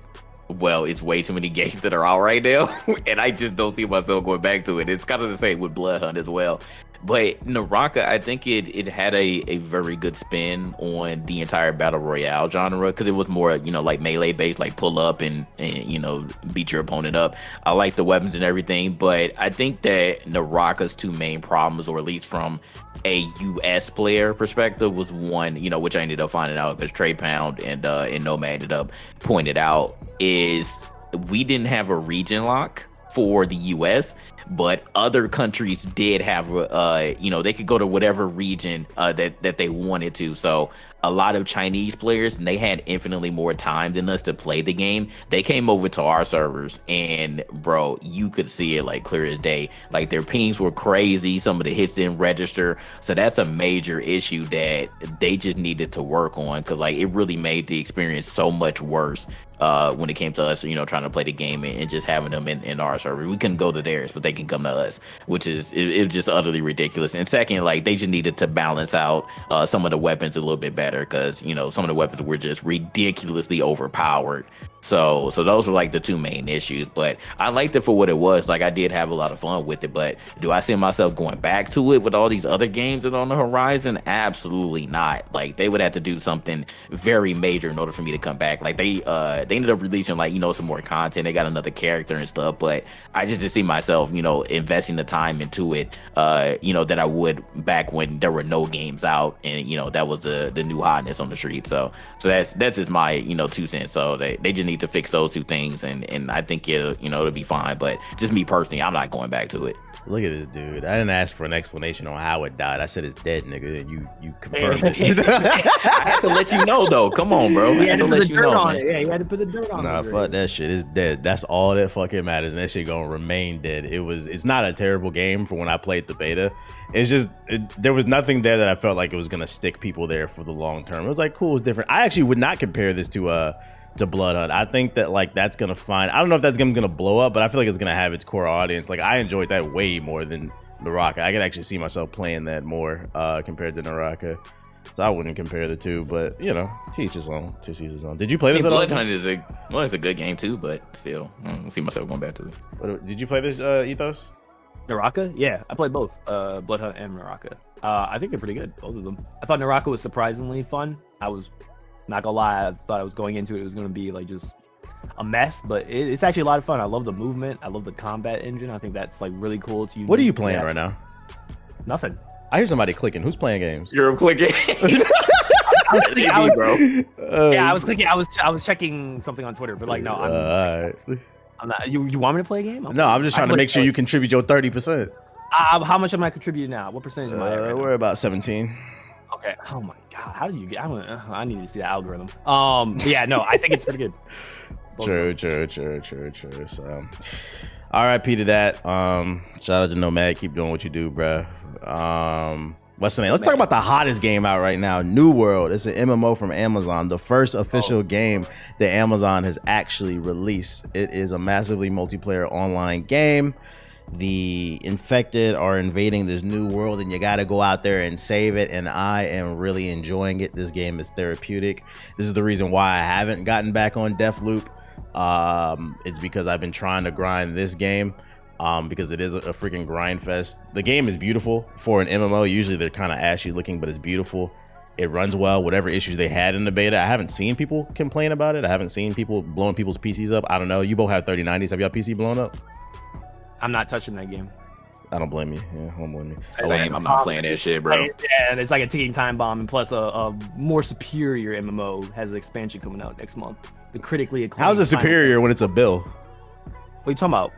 way too many games that are out right now, and I just don't see myself going back to it. It's kind of the same with Bloodhunt as well. But Naraka, I think it had a very good spin on the entire battle royale genre, because it was more like melee based, like pull up and beat your opponent up. I like the weapons and everything, but I think that Naraka's 2 main problems, or at least from a US player perspective, was one, which I ended up finding out because Trey Pound and Nomad ended up pointed out, is we didn't have a region lock for the US, but other countries did have they could go to whatever region that they wanted to. So a lot of Chinese players, and they had infinitely more time than us to play the game. They came over to our servers, and bro, you could see it like clear as day. Like their pings were crazy. Some of the hits didn't register. So that's a major issue that they just needed to work on, because like it really made the experience so much worse. When it came to us, trying to play the game and just having them in our server. We couldn't go to theirs, but they can come to us, which is it just utterly ridiculous. And second, like they just needed to balance out some of the weapons a little bit better, because some of the weapons were just ridiculously overpowered. So those are like the two main issues. But I liked it for what it was. Like I did have a lot of fun with it. But do I see myself going back to it with all these other games that are on the horizon? Absolutely not. Like they would have to do something very major in order for me to come back. Like they ended up releasing like some more content. They got another character and stuff. But I just didn't see myself investing the time into it that I would back when there were no games out, and that was the new hotness on the street. So that's just my 2 cents. So they just need to fix those two things, and I think it'll be fine. But just me personally, I'm not going back to it. Look at this dude. I didn't ask for an explanation on how it died. I said it's dead, nigga, and you confirmed it. I had to let you know though. Come on, bro. You had to put the dirt on it. Yeah, you had to put the dirt on it. Nah, fuck that shit. It's dead. That's all that fucking matters, and that shit gonna remain dead. It's not a terrible game for when I played the beta. It's just there was nothing there that I felt like it was gonna stick people there for the long term. It was like cool, it's different. I actually would not compare this to Bloodhunt. I think that like that's gonna find, I don't know if that's gonna blow up, but I feel like it's gonna have its core audience. Like I enjoyed that way more than Naraka. I could actually see myself playing that more compared to Naraka. So I wouldn't compare the two, but to each his own, to each his own. Did you play this? Bloodhunt is it's a good game too, but still, I don't see myself going back to it. Did you play this, Ethos? Naraka? Yeah, I played both, Bloodhunt and Naraka. I think they're pretty good, both of them. I thought Naraka was surprisingly fun. I was not gonna lie, I thought I was going into it was gonna be like just a mess, but it's actually a lot of fun. I love the movement. I love the combat engine. I think that's like really cool. It's unique. What are you playing right now? Nothing. I hear somebody clicking. Who's playing games? You're clicking. Bro. Yeah, I was clicking. I was checking something on Twitter, but like no, I'm not. You want me to play a game? No, I'm just trying to make sure you contribute your 30%. How much am I contributing now? What percentage am I at right we're now? about 17. Okay. Oh my god, how do you get? I need to see the algorithm. Yeah, no, I think it's pretty good. True. So, RIP to that. Shout out to Nomad. Keep doing what you do, bruh. What's the name? Let's talk about the hottest game out right now, New World. It's an MMO from Amazon, the first official game that Amazon has actually released. It is a massively multiplayer online game. The infected are invading this new world, and you got to go out there and save it, and I am really enjoying it. This game is therapeutic. This is the reason why I haven't gotten back on Deathloop. It's because I've been trying to grind this game, because it is a freaking grind fest. The game is beautiful for an MMO. Usually they're kind of ashy looking, but it's beautiful. It runs well. Whatever issues they had in the beta, I haven't seen people complain about it. I haven't seen people blowing people's PCs up. I don't know. You both have 3090s. Have y'all PC blown up? I'm not touching that game. I don't blame you. Yeah, I don't blame you. Same. I'm not playing that shit, bro. Yeah, and it's like a ticking time bomb, and plus a more superior MMO has an expansion coming out next month. The critically acclaimed. How's it superior when it's a bill? What are you talking about?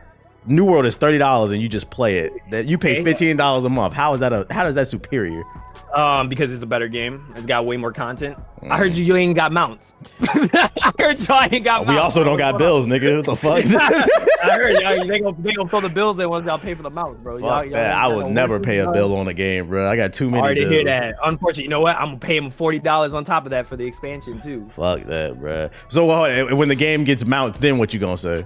New World is $30 and you just play it. That you pay $15 a month. How is that superior? Because it's a better game. It's got way more content. I heard you ain't got mounts. I heard you ain't got mounts. We also don't got bills, nigga. What the fuck? I heard y'all, they gonna fill the bills in once y'all pay for the mounts, bro. Fuck that. I would never pay a bill on a game, bro. I got too many bills. Hear that. Unfortunately, you know what? I'm gonna pay him $40 on top of that for the expansion too. Fuck that, bro. So when the game gets mounts, then what you gonna say?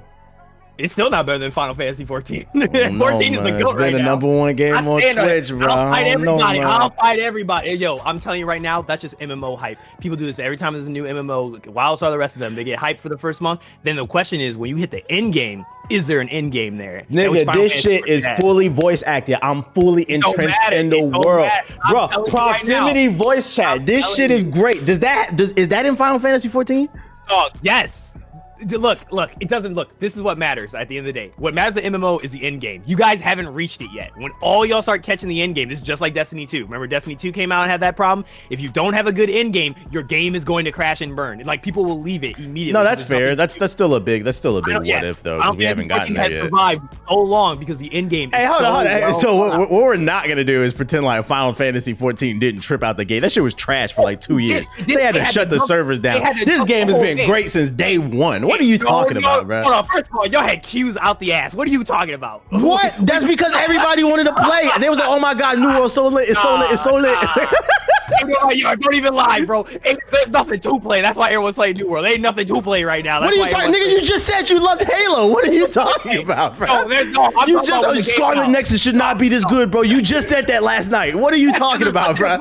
It's still not better than Final Fantasy 14. 14 is the GOAT right now. It's been the number one game on Twitch, bro. I'll fight everybody. Yo, I'm telling you right now, that's just MMO hype. People do this every time there's a new MMO. Wildstar, the rest of them, they get hyped for the first month. Then the question is, when you hit the end game, is there an end game there? Nigga, this shit is fully voice acted. I'm fully entrenched in the world. Bro, proximity voice chat. This shit is great. Is that in Final Fantasy 14? Oh, yes. Look, it doesn't look. This is what matters at the end of the day. What matters to MMO is the end game. You guys haven't reached it yet. When all y'all start catching the end game, this is just like Destiny 2. Remember Destiny 2 came out and had that problem? If you don't have a good end game, your game is going to crash and burn. Like people will leave it immediately. No, that's fair. That's still a big what if though, because we haven't gotten there yet. Survived so long because the end game. Hey, hold on. Hey, so what we're not gonna do is pretend like Final Fantasy 14 didn't trip out the gate. That shit was trash for like 2 years. They had to shut the servers down. This game has been great since day one. What are you talking about, bro? Hold on. First of all, y'all had queues out the ass. What are you talking about? What? That's because everybody wanted to play. They was like, oh my god, New World so lit. It's so lit. It's so lit. Don't even lie, bro. There's nothing to play. That's why everyone's playing New World. There ain't nothing to play right now. What are you talking, nigga? You just said you loved Halo. What are you talking about, bro? You just Scarlet Nexus should not be this good, bro. You just said that last night. What are you talking about, bro?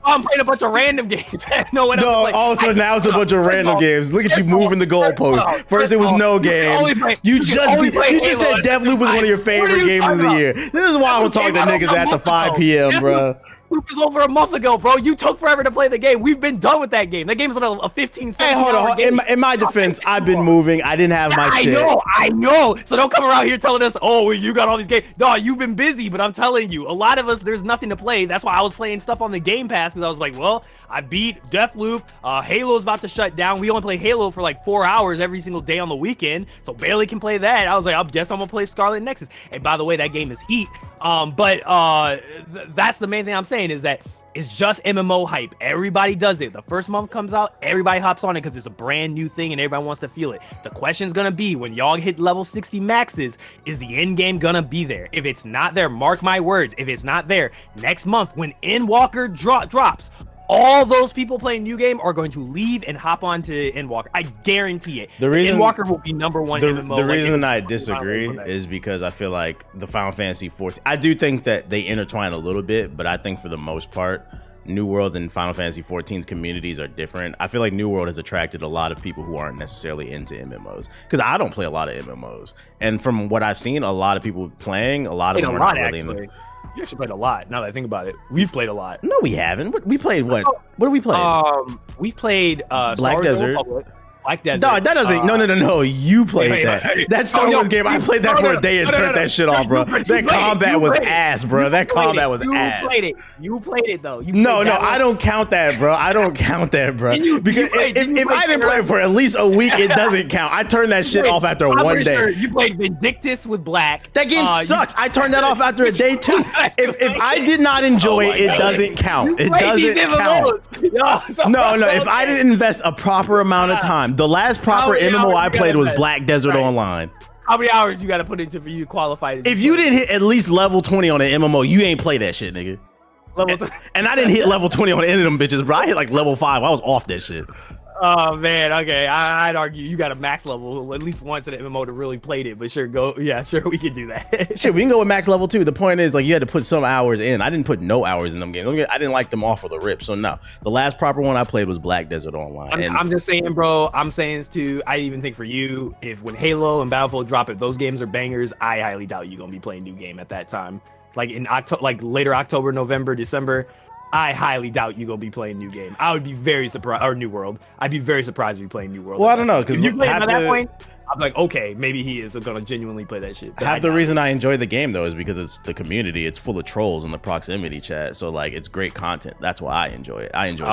I'm playing a bunch of random games. No, also now it's a bunch of random games. Look at you moving the goalposts. First it was no game. You just said Deathloop was one of your favorite games of the year. This is why I don't talk to niggas after 5 p.m., bro. It was over a month ago, bro. You took forever to play the game. We've been done with that game. That game's on a 15 second. Hey, hold on. In my defense, I've been moving. I didn't have my shit. I know. So don't come around here telling us, oh, you got all these games. No, you've been busy, but I'm telling you, a lot of us, there's nothing to play. That's why I was playing stuff on the Game Pass, because I was like, well, I beat Deathloop. Halo's about to shut down. We only play Halo for like 4 hours every single day on the weekend, so barely can play that. I was like, I guess I'm gonna play Scarlet Nexus. And by the way, that game is heat. That's the main thing I'm saying is that it's just MMO hype. Everybody does it. The first month comes out, everybody hops on it because it's a brand new thing and everybody wants to feel it. The question's gonna be, when y'all hit level 60 maxes, is the end game gonna be there? If it's not there, mark my words, if it's not there, next month when Endwalker drops, all those people playing new game are going to leave and hop on to Endwalker. I guarantee it. Endwalker will be #1 MMO. The reason I disagree is because I feel like the Final Fantasy 14, I do think that they intertwine a little bit, but I think for the most part, New World and Final Fantasy 14's communities are different. I feel like New World has attracted a lot of people who aren't necessarily into MMOs, because I don't play a lot of MMOs. And from what I've seen, a lot of people playing, a lot of them are not really into. You actually played a lot. Now that I think about it, we've played a lot. No, we haven't. We played what? What did we play? We played Black Desert. Black Desert. No, that doesn't. No. You played that. That Star Wars game. I played that for a day and turned that shit off, bro. That combat was ass, bro. That combat was ass. You played it though. No, I don't count that, bro. I don't count that, bro. Because if I didn't play it for at least a week, it doesn't count. I turned that shit off after one day. You played Vindictus with Black. That game sucks. I turned that off after a day too. If I did not enjoy it, it doesn't count. It doesn't count. No. If I didn't invest a proper amount of time, the last proper MMO I played was Black Desert Online. How many hours you got to put into for you to qualify? If you didn't hit at least level 20 on an MMO, you ain't play that shit, nigga. And I didn't hit level 20 on any of them bitches, bro. I hit like level 5. I was off that shit. Oh man, okay. I'd argue you got a max level at least once in the MMO to really played it, but sure, we can do that. Shit, we can go with max level too. The point is, like, you had to put some hours in. I didn't put no hours in them games. I didn't like them off of the rip. So no, the last proper one I played was Black Desert Online. I'm just saying, bro. I'm saying this too. I even think for you, if when Halo and Battlefield drop, if those games are bangers, I highly doubt you're gonna be playing new game at that time. Like in October, like later October, November, December. I highly doubt you gonna be playing new game. I would be very surprised, or New World. I'd be very surprised if you play New World. Well, I don't know, because if you play at that point, I'm like, okay, maybe he is gonna genuinely play that shit. Half the reason I enjoy the game though is because it's the community. It's full of trolls in the proximity chat, so like it's great content. That's why I enjoy it. I enjoy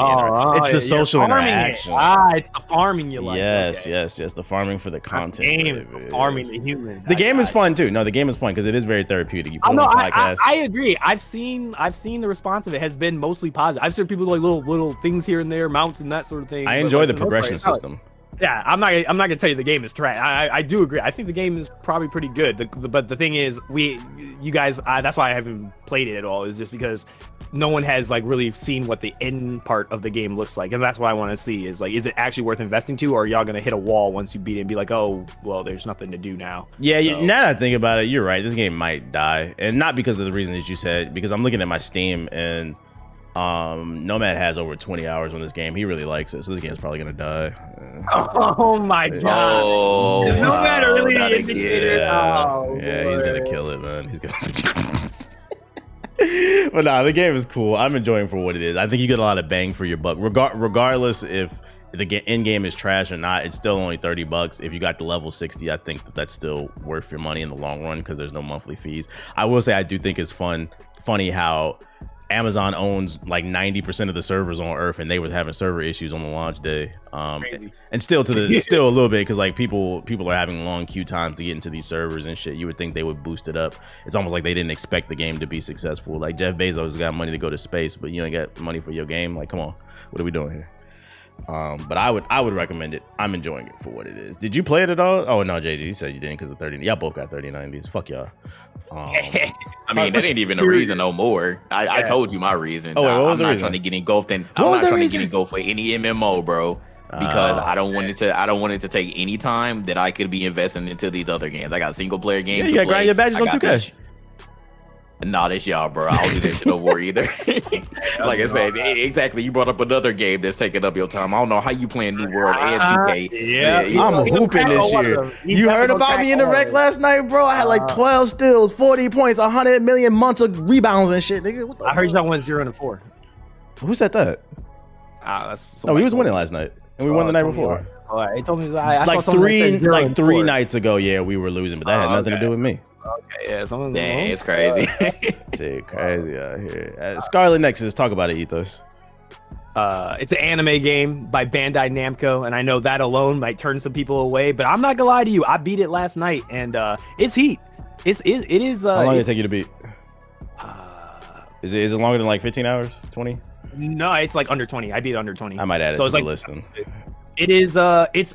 it's the social interaction. It's the farming you like. Yes. The farming for the content. Farming the humans. The game is fun too. No, the game is fun because it is very therapeutic. You put on a podcast. I agree. I've seen the response of it has been mostly positive. I've seen people like little things here and there, mounts and that sort of thing. I enjoy the progression system. Yeah, I'm not gonna tell you the game is trash. I do agree. I think the game is probably pretty good. But the thing is, you guys, that's why I haven't played it at all. Is just because no one has like really seen what the end part of the game looks like, and that's what I want to see. Is like, is it actually worth investing to, or are y'all gonna hit a wall once you beat it and be like, oh, well, there's nothing to do now? Yeah, so. Now that I think about it, you're right. This game might die, and not because of the reason that you said. Because I'm looking at my Steam and. Nomad has over 20 hours on this game. He really likes it, so this game's probably gonna die. Oh my god! Oh, Nomad really the indicator. Yeah, he's gonna kill it, man. He's gonna. But nah, the game is cool. I'm enjoying for what it is. I think you get a lot of bang for your buck, regardless if the end game is trash or not, it's still only $30. If you got the level 60, I think that's still worth your money in the long run because there's no monthly fees. I will say I do think it's funny how Amazon owns like 90% of the servers on Earth, and they were having server issues on the launch day. And still still a little bit because like people are having long queue times to get into these servers and shit. You would think they would boost it up. It's almost like they didn't expect the game to be successful. Like Jeff Bezos got money to go to space, but you ain't got money for your game. Like, come on, what are we doing here? But I would recommend it. I'm enjoying it for what it is. Did you play it at all? Oh no, JJ, you said you didn't because of 30. Y'all both got 3090s. Fuck y'all. I mean, that ain't even a reason no more. I told you my reason. Oh, wait, what was I'm the not reason? trying to get engulfed in. I'm not trying to get engulfed for any MMO, bro. Because I don't want it to take any time that I could be investing into these other games. I got single player games. Yeah, you got grind your badges on 2K. Nah, that's y'all, bro. I don't do that shit no more either. Like I said, exactly. You brought up another game that's taking up your time. I don't know how you playing New World and 2K. Yeah, I'm hooping this year. You heard about me in the rec last night, bro? I had like 12 steals, 40 points, 100 million months of rebounds and shit. Nigga, what the I heard y'all went 0-4. Who said that? No, we was winning last night, and we won the night before. All right, he told me I Like saw three nights ago. Yeah, we were losing, but that had nothing to do with me. Okay, yeah, something. Dang, it's crazy. Shit, crazy out here. Scarlet Nexus, talk about it, Ethos. It's an anime game by Bandai Namco, and I know that alone might turn some people away, but I'm not gonna lie to you. I beat it last night, and it's heat. It is. How long did it take you to beat? Is it longer than like 15 hours? 20? No, it's like under 20. I beat it under 20. I might add it to the list. It is. It's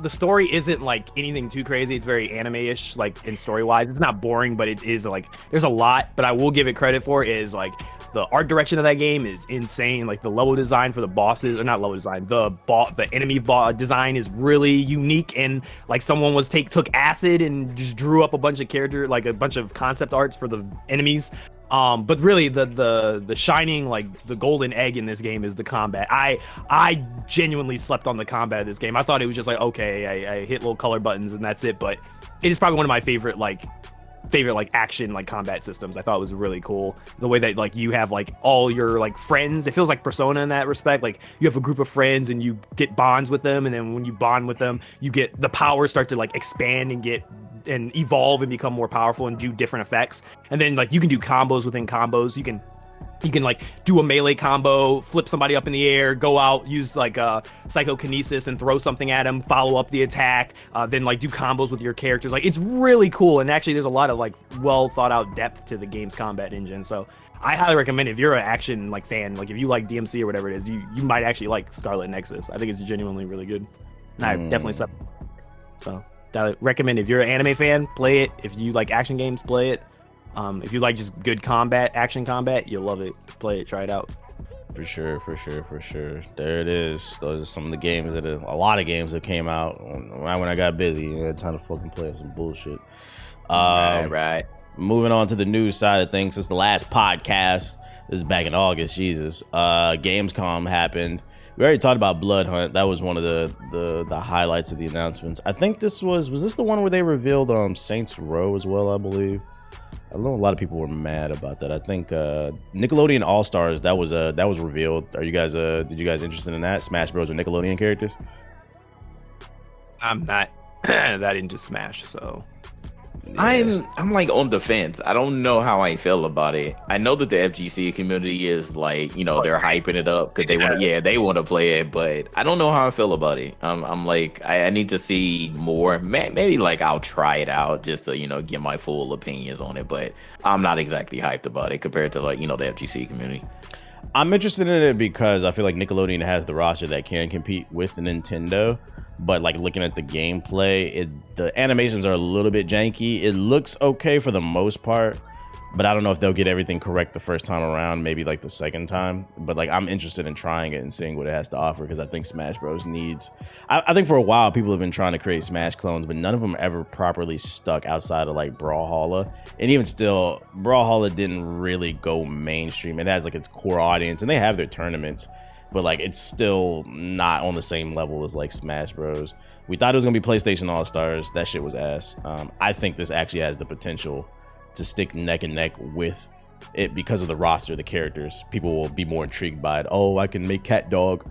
the story isn't like anything too crazy. It's very anime-ish, like in story-wise. It's not boring, but it is like there's a lot. But I will give it credit for is like the art direction of that game is insane. Like the level design for the bosses, or not level design, the enemy design is really unique. And like someone took acid and just drew up a bunch of like a bunch of concept arts for the enemies. But really the shining, like the golden egg in this game is the combat. I genuinely slept on the combat of this game. I thought it was just like, okay, I hit little color buttons and that's it. But it is probably one of my favorite action like combat systems. I thought it was really cool. The way that like you have like all your like friends. It feels like Persona in that respect. Like you have a group of friends and you get bonds with them, and then when you bond with them, you get the powers start to like expand and evolve and become more powerful and do different effects. And then like you can do combos within combos. You can like do a melee combo, flip somebody up in the air, go out, use like psychokinesis and throw something at him, follow up the attack, then like do combos with your characters. Like it's really cool, and actually there's a lot of like well thought out depth to the game's combat engine. So I highly recommend it. If you're an action like fan, like if you like DMC or whatever it is, you might actually like Scarlet Nexus. I think it's genuinely really good, and I definitely slept. So I recommend if you're an anime fan, play it. If you like action games, play it. If you like just good action combat, you'll love it. Play it, try it out. For sure. There it is. Those are some of the games a lot of games that came out right when I got busy. I had time to fucking play some bullshit. Right. Moving on to the news side of things, since the last podcast, this is back in August, Jesus. Gamescom happened. We already talked about Bloodhunt. That was one of the highlights of the announcements. I think this was this the one where they revealed Saints Row as well, I believe. I know a lot of people were mad about that. I think Nickelodeon All Stars that was revealed. Are you guys did you guys interested in that? Smash Bros with Nickelodeon characters? I'm not that into Smash, so yeah. I'm like on the fence. I don't know how I feel about it. I know that the FGC community is like, they're hyping it up because they want to play it, but I don't know how I feel about it. I'm like, I need to see more. Maybe like I'll try it out just to get my full opinions on it, but I'm not exactly hyped about it compared to like the FGC community. I'm interested in it because I feel like Nickelodeon has the roster that can compete with Nintendo. But like looking at the gameplay, the animations are a little bit janky. It looks okay for the most part, but I don't know if they'll get everything correct the first time around, maybe like the second time. But like I'm interested in trying it and seeing what it has to offer because I think Smash Bros needs. I think for a while people have been trying to create Smash clones, but none of them ever properly stuck outside of like Brawlhalla. And even still, Brawlhalla didn't really go mainstream. It has like its core audience, and they have their tournaments. But like it's still not on the same level as like Smash Bros. We thought it was gonna be PlayStation All Stars. That shit was ass. I think this actually has the potential to stick neck and neck with it because of the roster, the characters. People will be more intrigued by it. Oh, I can make Cat Dog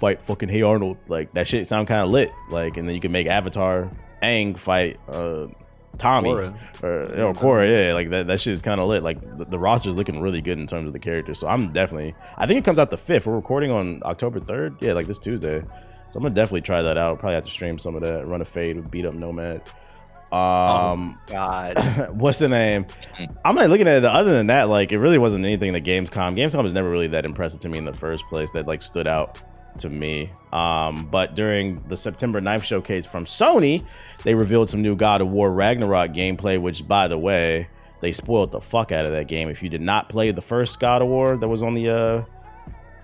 fight fucking Hey Arnold. Like that shit sound kind of lit. Like, and then you can make Avatar Aang fight Tommy or Korra. Yeah, like that shit is kind of lit. Like the roster's looking really good in terms of the characters. So I think it comes out the 5th. We're recording on October 3rd. Yeah, like this Tuesday. So I'm gonna definitely try that out. Probably have to stream some of that. Run a fade with Beat Up Nomad. Oh God. What's the name? I'm like looking at it. Other than that, like it really wasn't anything that Gamescom was never really that impressive to me in the first place that like stood out to me. But during the September 9th showcase from Sony, they revealed some new God of War Ragnarok gameplay, which by the way, they spoiled the fuck out of that game. If you did not play the first God of War that was on the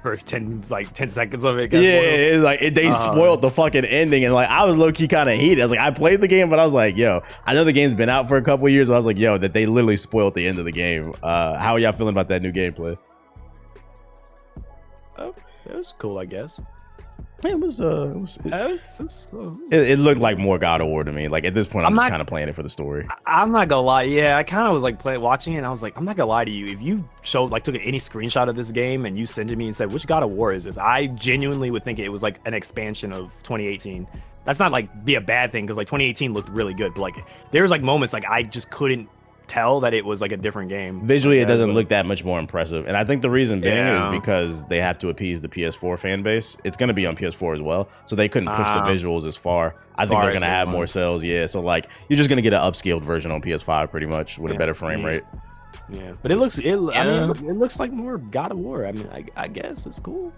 first 10 seconds of it. Yeah, they spoiled the fucking ending, and like I was low key kind of heated. I was like, I played the game, but I was like, yo, I know the game's been out for a couple years, but I was like, yo, that they literally spoiled the end of the game. How are y'all feeling about that new gameplay? It was cool, I guess. It looked like more God of War to me. Like at this point, I'm just kind of playing it for the story. I'm not gonna lie. Yeah, I kind of was like watching it, and I was like, I'm not gonna lie to you. If you took any screenshot of this game and you sent it to me and said, which God of War is this? I genuinely would think it was like an expansion of 2018. That's not like be a bad thing because like 2018 looked really good, but like there was like moments like I just couldn't tell that it was like a different game. Visually, it doesn't look that much more impressive, and I think the reason being is because they have to appease the PS4 fan base. It's going to be on PS4 as well, so they couldn't push the visuals as far. I think they're going to have more sales. Yeah, so like you're just going to get an upscaled version on PS5 pretty much with a better frame rate. Yeah, but it looks it looks like more God of War. I mean, I guess it's cool.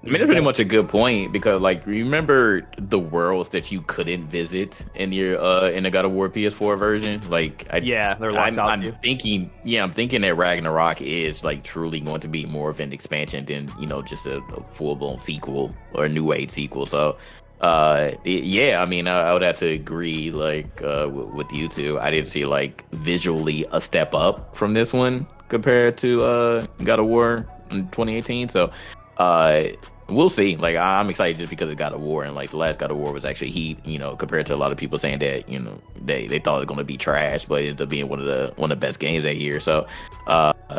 I mean, it's pretty much a good point because, like, remember the worlds that you couldn't visit in your in the God of War PS4 version? Like, they're locked out. I'm thinking that Ragnarok is like truly going to be more of an expansion than just a full-blown sequel or a New Age sequel. So, I mean, I would have to agree, like, with you two. I didn't see like visually a step up from this one compared to God of War in 2018. So, we'll see. Like I'm excited just because of God of War, and like the last God of War was actually heat. Compared to a lot of people saying that they thought it was going to be trash, but it ended up being one of the best games that year. So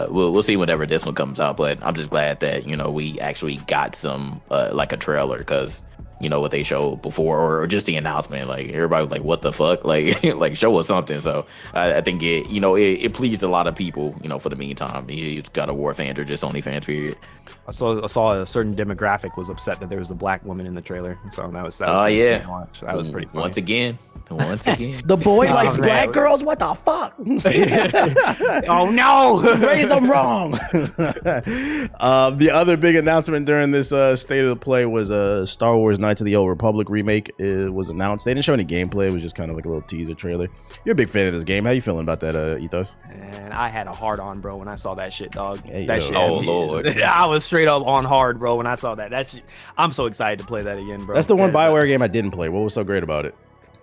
we'll see whenever this one comes out. But I'm just glad that we actually got some like a trailer because. What they showed before or just the announcement, like everybody was like, what the fuck, like like show us something. So I think it pleased a lot of people for the meantime. You got a War fans or just Sony fans, period. I saw a certain demographic was upset that there was a black woman in the trailer, so that was that was pretty funny. Once again the boy likes black girls. What the fuck? Oh no, raised them wrong. The other big announcement during this state of the play was Star Wars Knights of the Old Republic remake was announced. They didn't show any gameplay. It was just kind of like a little teaser trailer. You're a big fan of this game. How you feeling about that, Ethos? And I had a hard on, bro, when I saw that shit, dog. That shit. Oh Lord. I was straight up on hard, bro, when I saw that. I'm so excited to play that again, bro. That's the one BioWare game I didn't play. What was so great about it?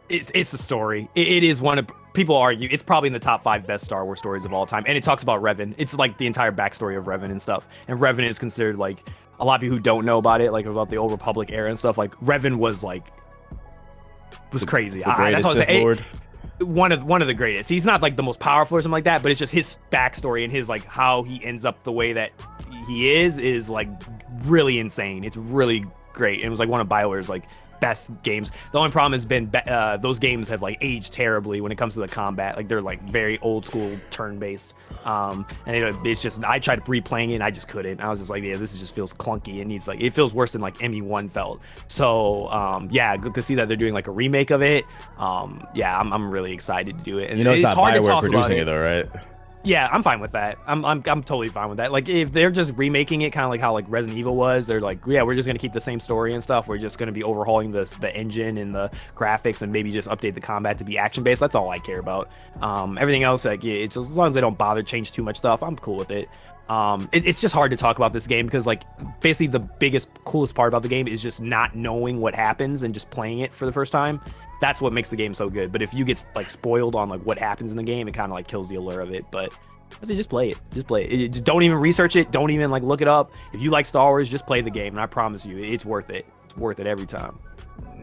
It's the story. It is one of people argue it's probably in the top 5 best Star Wars stories of all time, and it talks about Revan. It's like the entire backstory of Revan and stuff. And Revan is considered like a lot of people who don't know about it, like about the Old Republic era and stuff. Like Revan was crazy. The greatest Sith Lord. One of the greatest. He's not like the most powerful or something like that, but it's just his backstory and his like how he ends up the way that he is like really insane. It's really great. And it was like one of BioWare's like best games. The only problem has been those games have like aged terribly when it comes to the combat. Like they're like very old school turn-based. And it's just I tried replaying it and I just couldn't. I was just like, yeah, this just feels clunky. It feels worse than like ME1 felt. So good to see that they're doing like a remake of it. I'm really excited to do it. And it's not BioWare producing it though, right? Yeah, I'm fine with that. I'm totally fine with that. Like if they're just remaking it, kind of like how like Resident Evil was, they're like, yeah, we're just gonna keep the same story and stuff. We're just gonna be overhauling the engine and the graphics and maybe just update the combat to be action based. That's all I care about. Everything else, like it's just, as long as they don't bother change too much stuff, I'm cool with it. It's just hard to talk about this game because like basically the coolest part about the game is just not knowing what happens and just playing it for the first time. That's what makes the game so good. But if you get like spoiled on like what happens in the game, it kind of like kills the allure of it. But I say just play it. Just don't even research it. Don't even like look it up. If you like Star Wars, just play the game, and I promise you, it's worth it. It's worth it every time.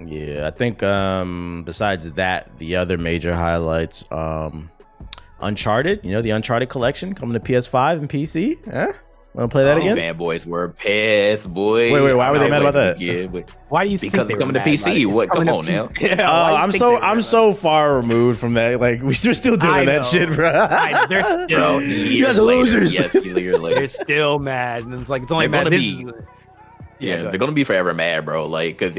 Yeah, I think besides that, the other major highlights, Uncharted. The Uncharted collection coming to PS5 and PC. Want to play that again? Fanboys were pissed, boy. Wait, why were they mad about that? Why do you because think it's coming to PC? What? Come on now. I'm so far removed from that. Like we're still doing that shit, bro. They're still you guys are losers. Yes, they're still mad, and it's like it's only they're mad. They're gonna be forever mad, bro. Like, cause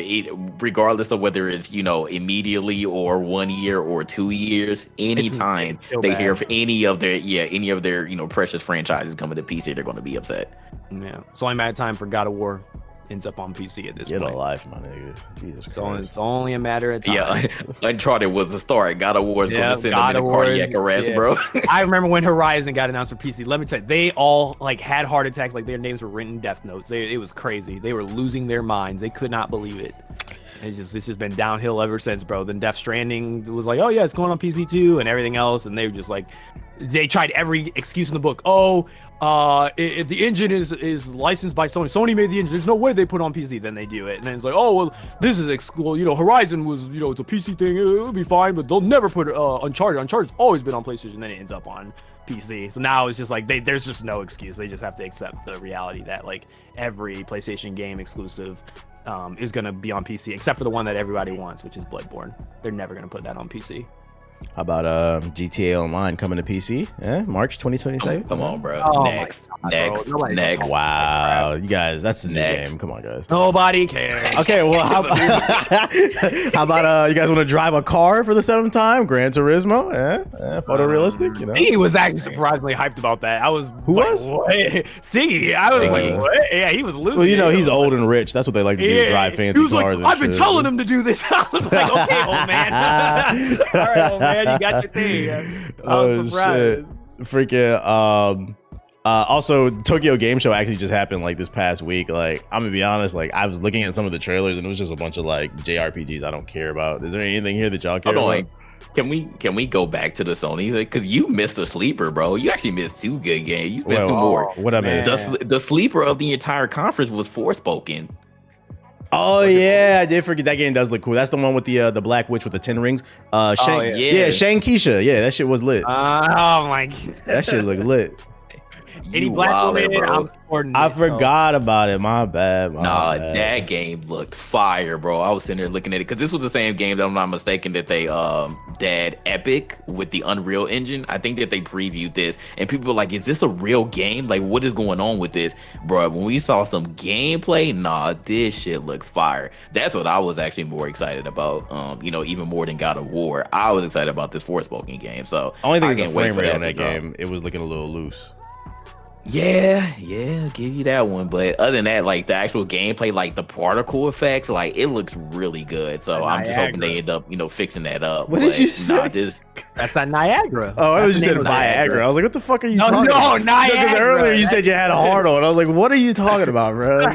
regardless of whether it's immediately or 1 year or 2 years, anytime they hear of any of their precious franchises coming to PC, they're gonna be upset. Yeah, it's only a matter of time for God of War ends up on PC at this point. Get a life, my nigga. Jesus Christ. It's only a matter of time. Yeah, Uncharted was the start. God of War is going to send them in a cardiac arrest, bro. I remember when Horizon got announced for PC. Let me tell you, they all had heart attacks, like their names were written in death notes. It was crazy. They were losing their minds. They could not believe it. It's just been downhill ever since, bro. Then Death Stranding was like, oh yeah, it's going on PC too, and everything else, and they were just like, they tried every excuse in the book. The engine is licensed by Sony. Sony made the engine. There's no way they put it on PC. Then they do it, and then it's like, oh well, this is Horizon was it's a PC thing. It'll be fine, but they'll never put Uncharted. Uncharted's always been on PlayStation. Then it ends up on PC. So now it's just like there's just no excuse. They just have to accept the reality that like every PlayStation game exclusive is gonna be on PC, except for the one that everybody wants, which is Bloodborne. They're never gonna put that on PC. How about GTA Online coming to PC? March 2027? Come on, bro. Oh next. Wow, you guys, that's the new game. Come on, guys. Nobody cares. Okay, well, how about you guys want to drive a car for the 7th time? Gran Turismo? Photorealistic, He was actually surprisingly hyped about that. I was. Who was? See, I was like, what? Yeah, he was losing. Well, he's old and rich. That's what they like to do, is drive fancy cars. Like, I've been telling him to do this. I was like, okay, old man. All right, old man. You got your thing. I'm surprised. Shit. Freaking also Tokyo Game Show actually just happened like this past week. Like, I'm gonna be honest, like I was looking at some of the trailers and it was just a bunch of like JRPGs I don't care about. Is there anything here that y'all care about? Can we go back to the Sony? Because you missed a sleeper, bro. You actually missed 2 good games. You missed 2 more. What I miss? The sleeper of the entire conference was Forspoken. Oh yeah, I did forget that game does look cool. That's the one with the Black Witch with the 10 rings. Shang Keisha. Yeah, that shit was lit. Oh my god. That shit look lit. Any black woman in it, I forgot about it. My bad. That game looked fire, bro. I was sitting there looking at it because this was the same game that I'm not mistaken that they did Epic with the Unreal Engine. I think that they previewed this and people were like, "Is this a real game? Like, what is going on with this, bro?" When we saw some gameplay, this shit looks fire. That's what I was actually more excited about. Even more than God of War. I was excited about this Forspoken game. So only thing is the frame rate on that game. It was looking a little loose. Yeah, give you that one. But other than that, like the actual gameplay, like the particle effects, like it looks really good. So I'm just hoping they end up, fixing that up. What did you say? That's not Niagara. Oh, I thought you said Viagra. I was like, what the fuck are you talking about? No, Niagara. Because earlier you said you had a hard on. I was like, what are you talking about, bro?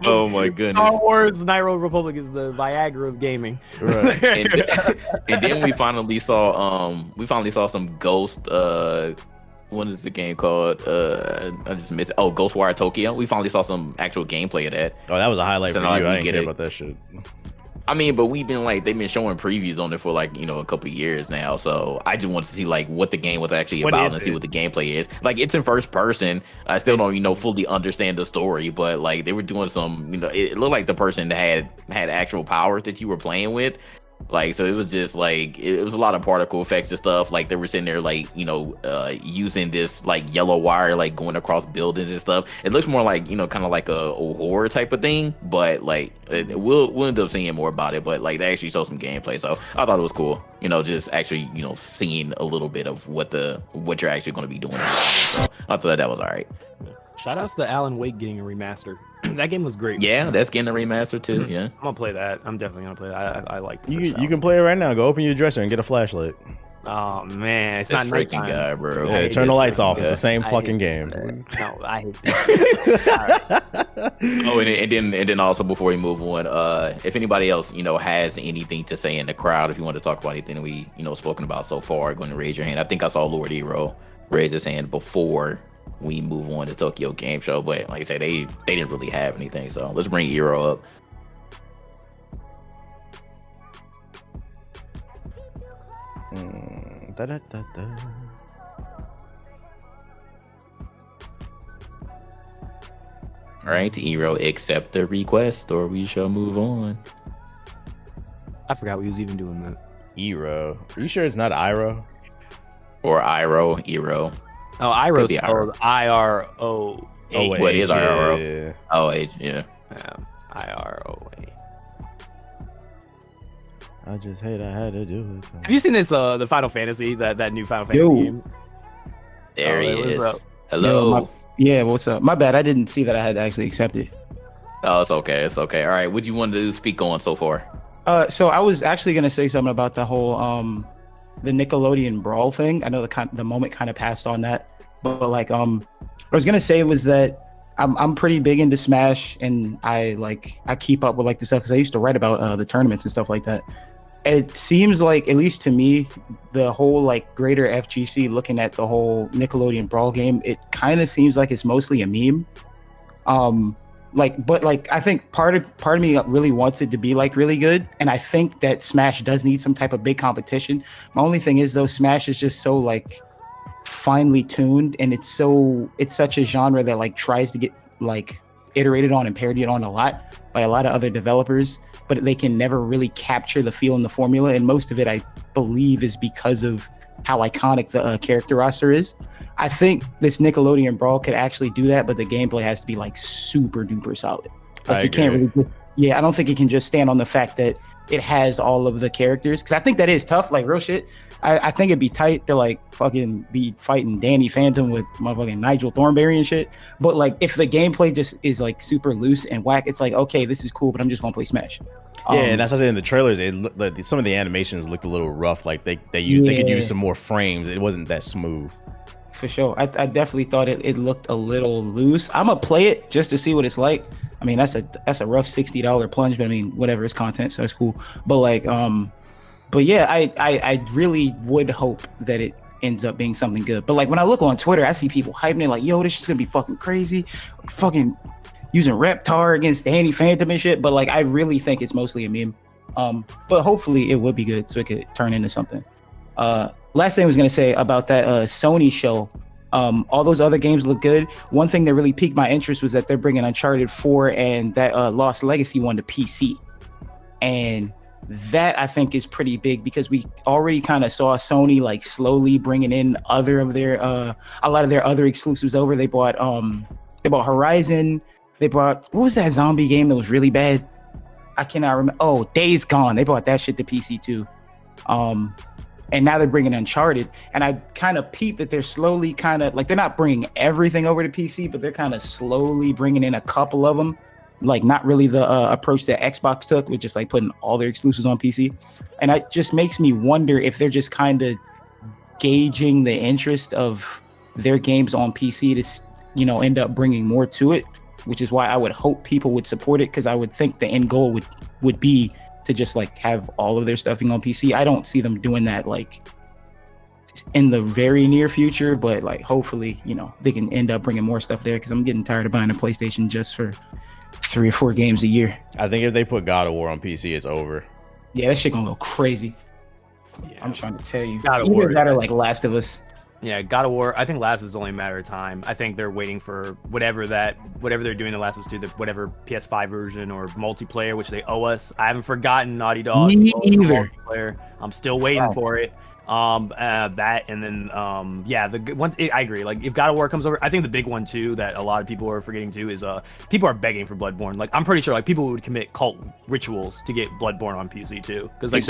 Oh my goodness. Star Wars Nairo Republic is the Viagra of gaming. Right. and then we finally saw some Ghost. What is the game called? I just missed it. Oh, Ghostwire Tokyo. We finally saw some actual gameplay of that. Oh, that was a highlight for you. I didn't care about that shit. I mean, but they've been showing previews on it for like, a couple years now. So I just wanted to see like what the game was actually about and see what the gameplay is. Like, it's in first person. I still don't, fully understand the story, but like they were doing some, it looked like the person that had actual powers that you were playing with. Like, so it was just like it was a lot of particle effects and stuff. Like they were sitting there like using this like yellow wire like going across buildings and stuff. It looks more like kind of like a horror type of thing, but like we'll end up seeing more about it. But like they actually showed some gameplay, so I thought it was cool. Just actually seeing a little bit of what you're actually going to be doing. So I thought that was all right. Shout outs to Alan Wake getting a remaster. That game was great. Yeah, that's getting a remaster too. Yeah, I'm gonna play that. I'm definitely gonna play that. I like. You can play it right now. Go open your dresser and get a flashlight. Oh man, it's not nighttime. Freaking guy, bro. Yeah, turn the lights off. It's the same fucking game. No, I hate that. Oh, and then also before we move on, if anybody else has anything to say in the crowd, if you want to talk about anything we spoken about so far, go ahead and raise your hand. I think I saw Lord Hero raise his hand before we move on to Tokyo Game Show, but like I said, they didn't really have anything, so let's bring Hero up. All right, Hero, accept the request, or we shall move on. I forgot we was even doing that. Iro. Are you sure it's not Iro? Or Iro, Hero. Oh, Iro Could be spelled IRO. Oh, What is IRO? yeah. Oh, H, yeah. IROA. I just hate I had to do it. Have you seen this? The Final Fantasy, that new Final Fantasy game. There he is. What's up? Hello. Yeah, what's up? My bad. I didn't see that I had to actually accept it. Oh, it's okay. It's okay. All right. What do you want to speak on so far? So I was actually gonna say something about the whole the Nickelodeon brawl thing. I know the moment kind of passed on that, but like what I was gonna say was that I'm pretty big into Smash, and I keep up with like the stuff because I used to write about the tournaments and stuff like that. It seems like, at least to me, the whole like greater FGC looking at the whole Nickelodeon brawl game, it kind of seems like it's mostly a meme. But I think part of me really wants it to be like really good, and I think that Smash does need some type of big competition. My only thing is though, Smash is just so like finely tuned, and it's such a genre that like tries to get like iterated on and parodied on a lot by a lot of other developers, but they can never really capture the feel and the formula, and most of it I believe is because of how iconic the character roster is. I think this Nickelodeon brawl could actually do that, but the gameplay has to be like super duper solid. Like you can't really I don't think it can just stand on the fact that it has all of the characters, because I think that is tough, like real shit. I think it'd be tight to like fucking be fighting Danny Phantom with motherfucking Nigel Thornberry and shit. But like if the gameplay just is like super loose and whack, it's like, okay, this is cool, but I'm just gonna play Smash. Yeah, and that's what I said in the trailers. It looked like some of the animations looked a little rough. Like they could use some more frames. It wasn't that smooth. For sure. I definitely thought it looked a little loose. I'm gonna play it just to see what it's like. I mean, that's a rough $60 plunge, but I mean, whatever, it's content, so it's cool. But like, but yeah, I really would hope that it ends up being something good. But like when I look on Twitter, I see people hyping it like, yo, this is gonna be fucking crazy, fucking using Reptar against Danny Phantom and shit. But like, I really think it's mostly a meme. But hopefully it would be good, so it could turn into something. Last thing I was gonna say about that Sony show, all those other games look good. One thing that really piqued my interest was that they're bringing Uncharted 4 and that Lost Legacy one to PC, and that I think is pretty big because we already kind of saw Sony like slowly bringing in other of their a lot of their other exclusives over. They bought Horizon. They bought, what was that zombie game that was really bad? I cannot remember. Oh, Days Gone. They bought that shit to PC too. And now they're bringing Uncharted, and I kind of peep that they're slowly kind of like, they're not bringing everything over to PC, but they're kind of slowly bringing in a couple of them, like not really the approach that Xbox took with just like putting all their exclusives on PC. And it just makes me wonder if they're just kind of gauging the interest of their games on PC to, end up bringing more to it, which is why I would hope people would support it, because I would think the end goal would be to just like have all of their stuffing on PC. I don't see them doing that like in the very near future, but like hopefully, they can end up bringing more stuff there, because I'm getting tired of buying a PlayStation just for 3 or 4 games a year. I think if they put God of War on PC, it's over. Yeah, that shit gonna go crazy. Yeah. I'm trying to tell you. God of War. That or like Last of Us. Yeah, God of War. I think Last is only a matter of time. I think they're waiting for whatever they're doing to Last of Us 2, whatever PS5 version or multiplayer, which they owe us. I haven't forgotten Naughty Dog. Me either. Multiplayer. I'm still waiting for it. That and then the one. I agree. Like if God of War comes over, I think the big one too that a lot of people are forgetting too is people are begging for Bloodborne. Like I'm pretty sure like people would commit cult rituals to get Bloodborne on PC too, because like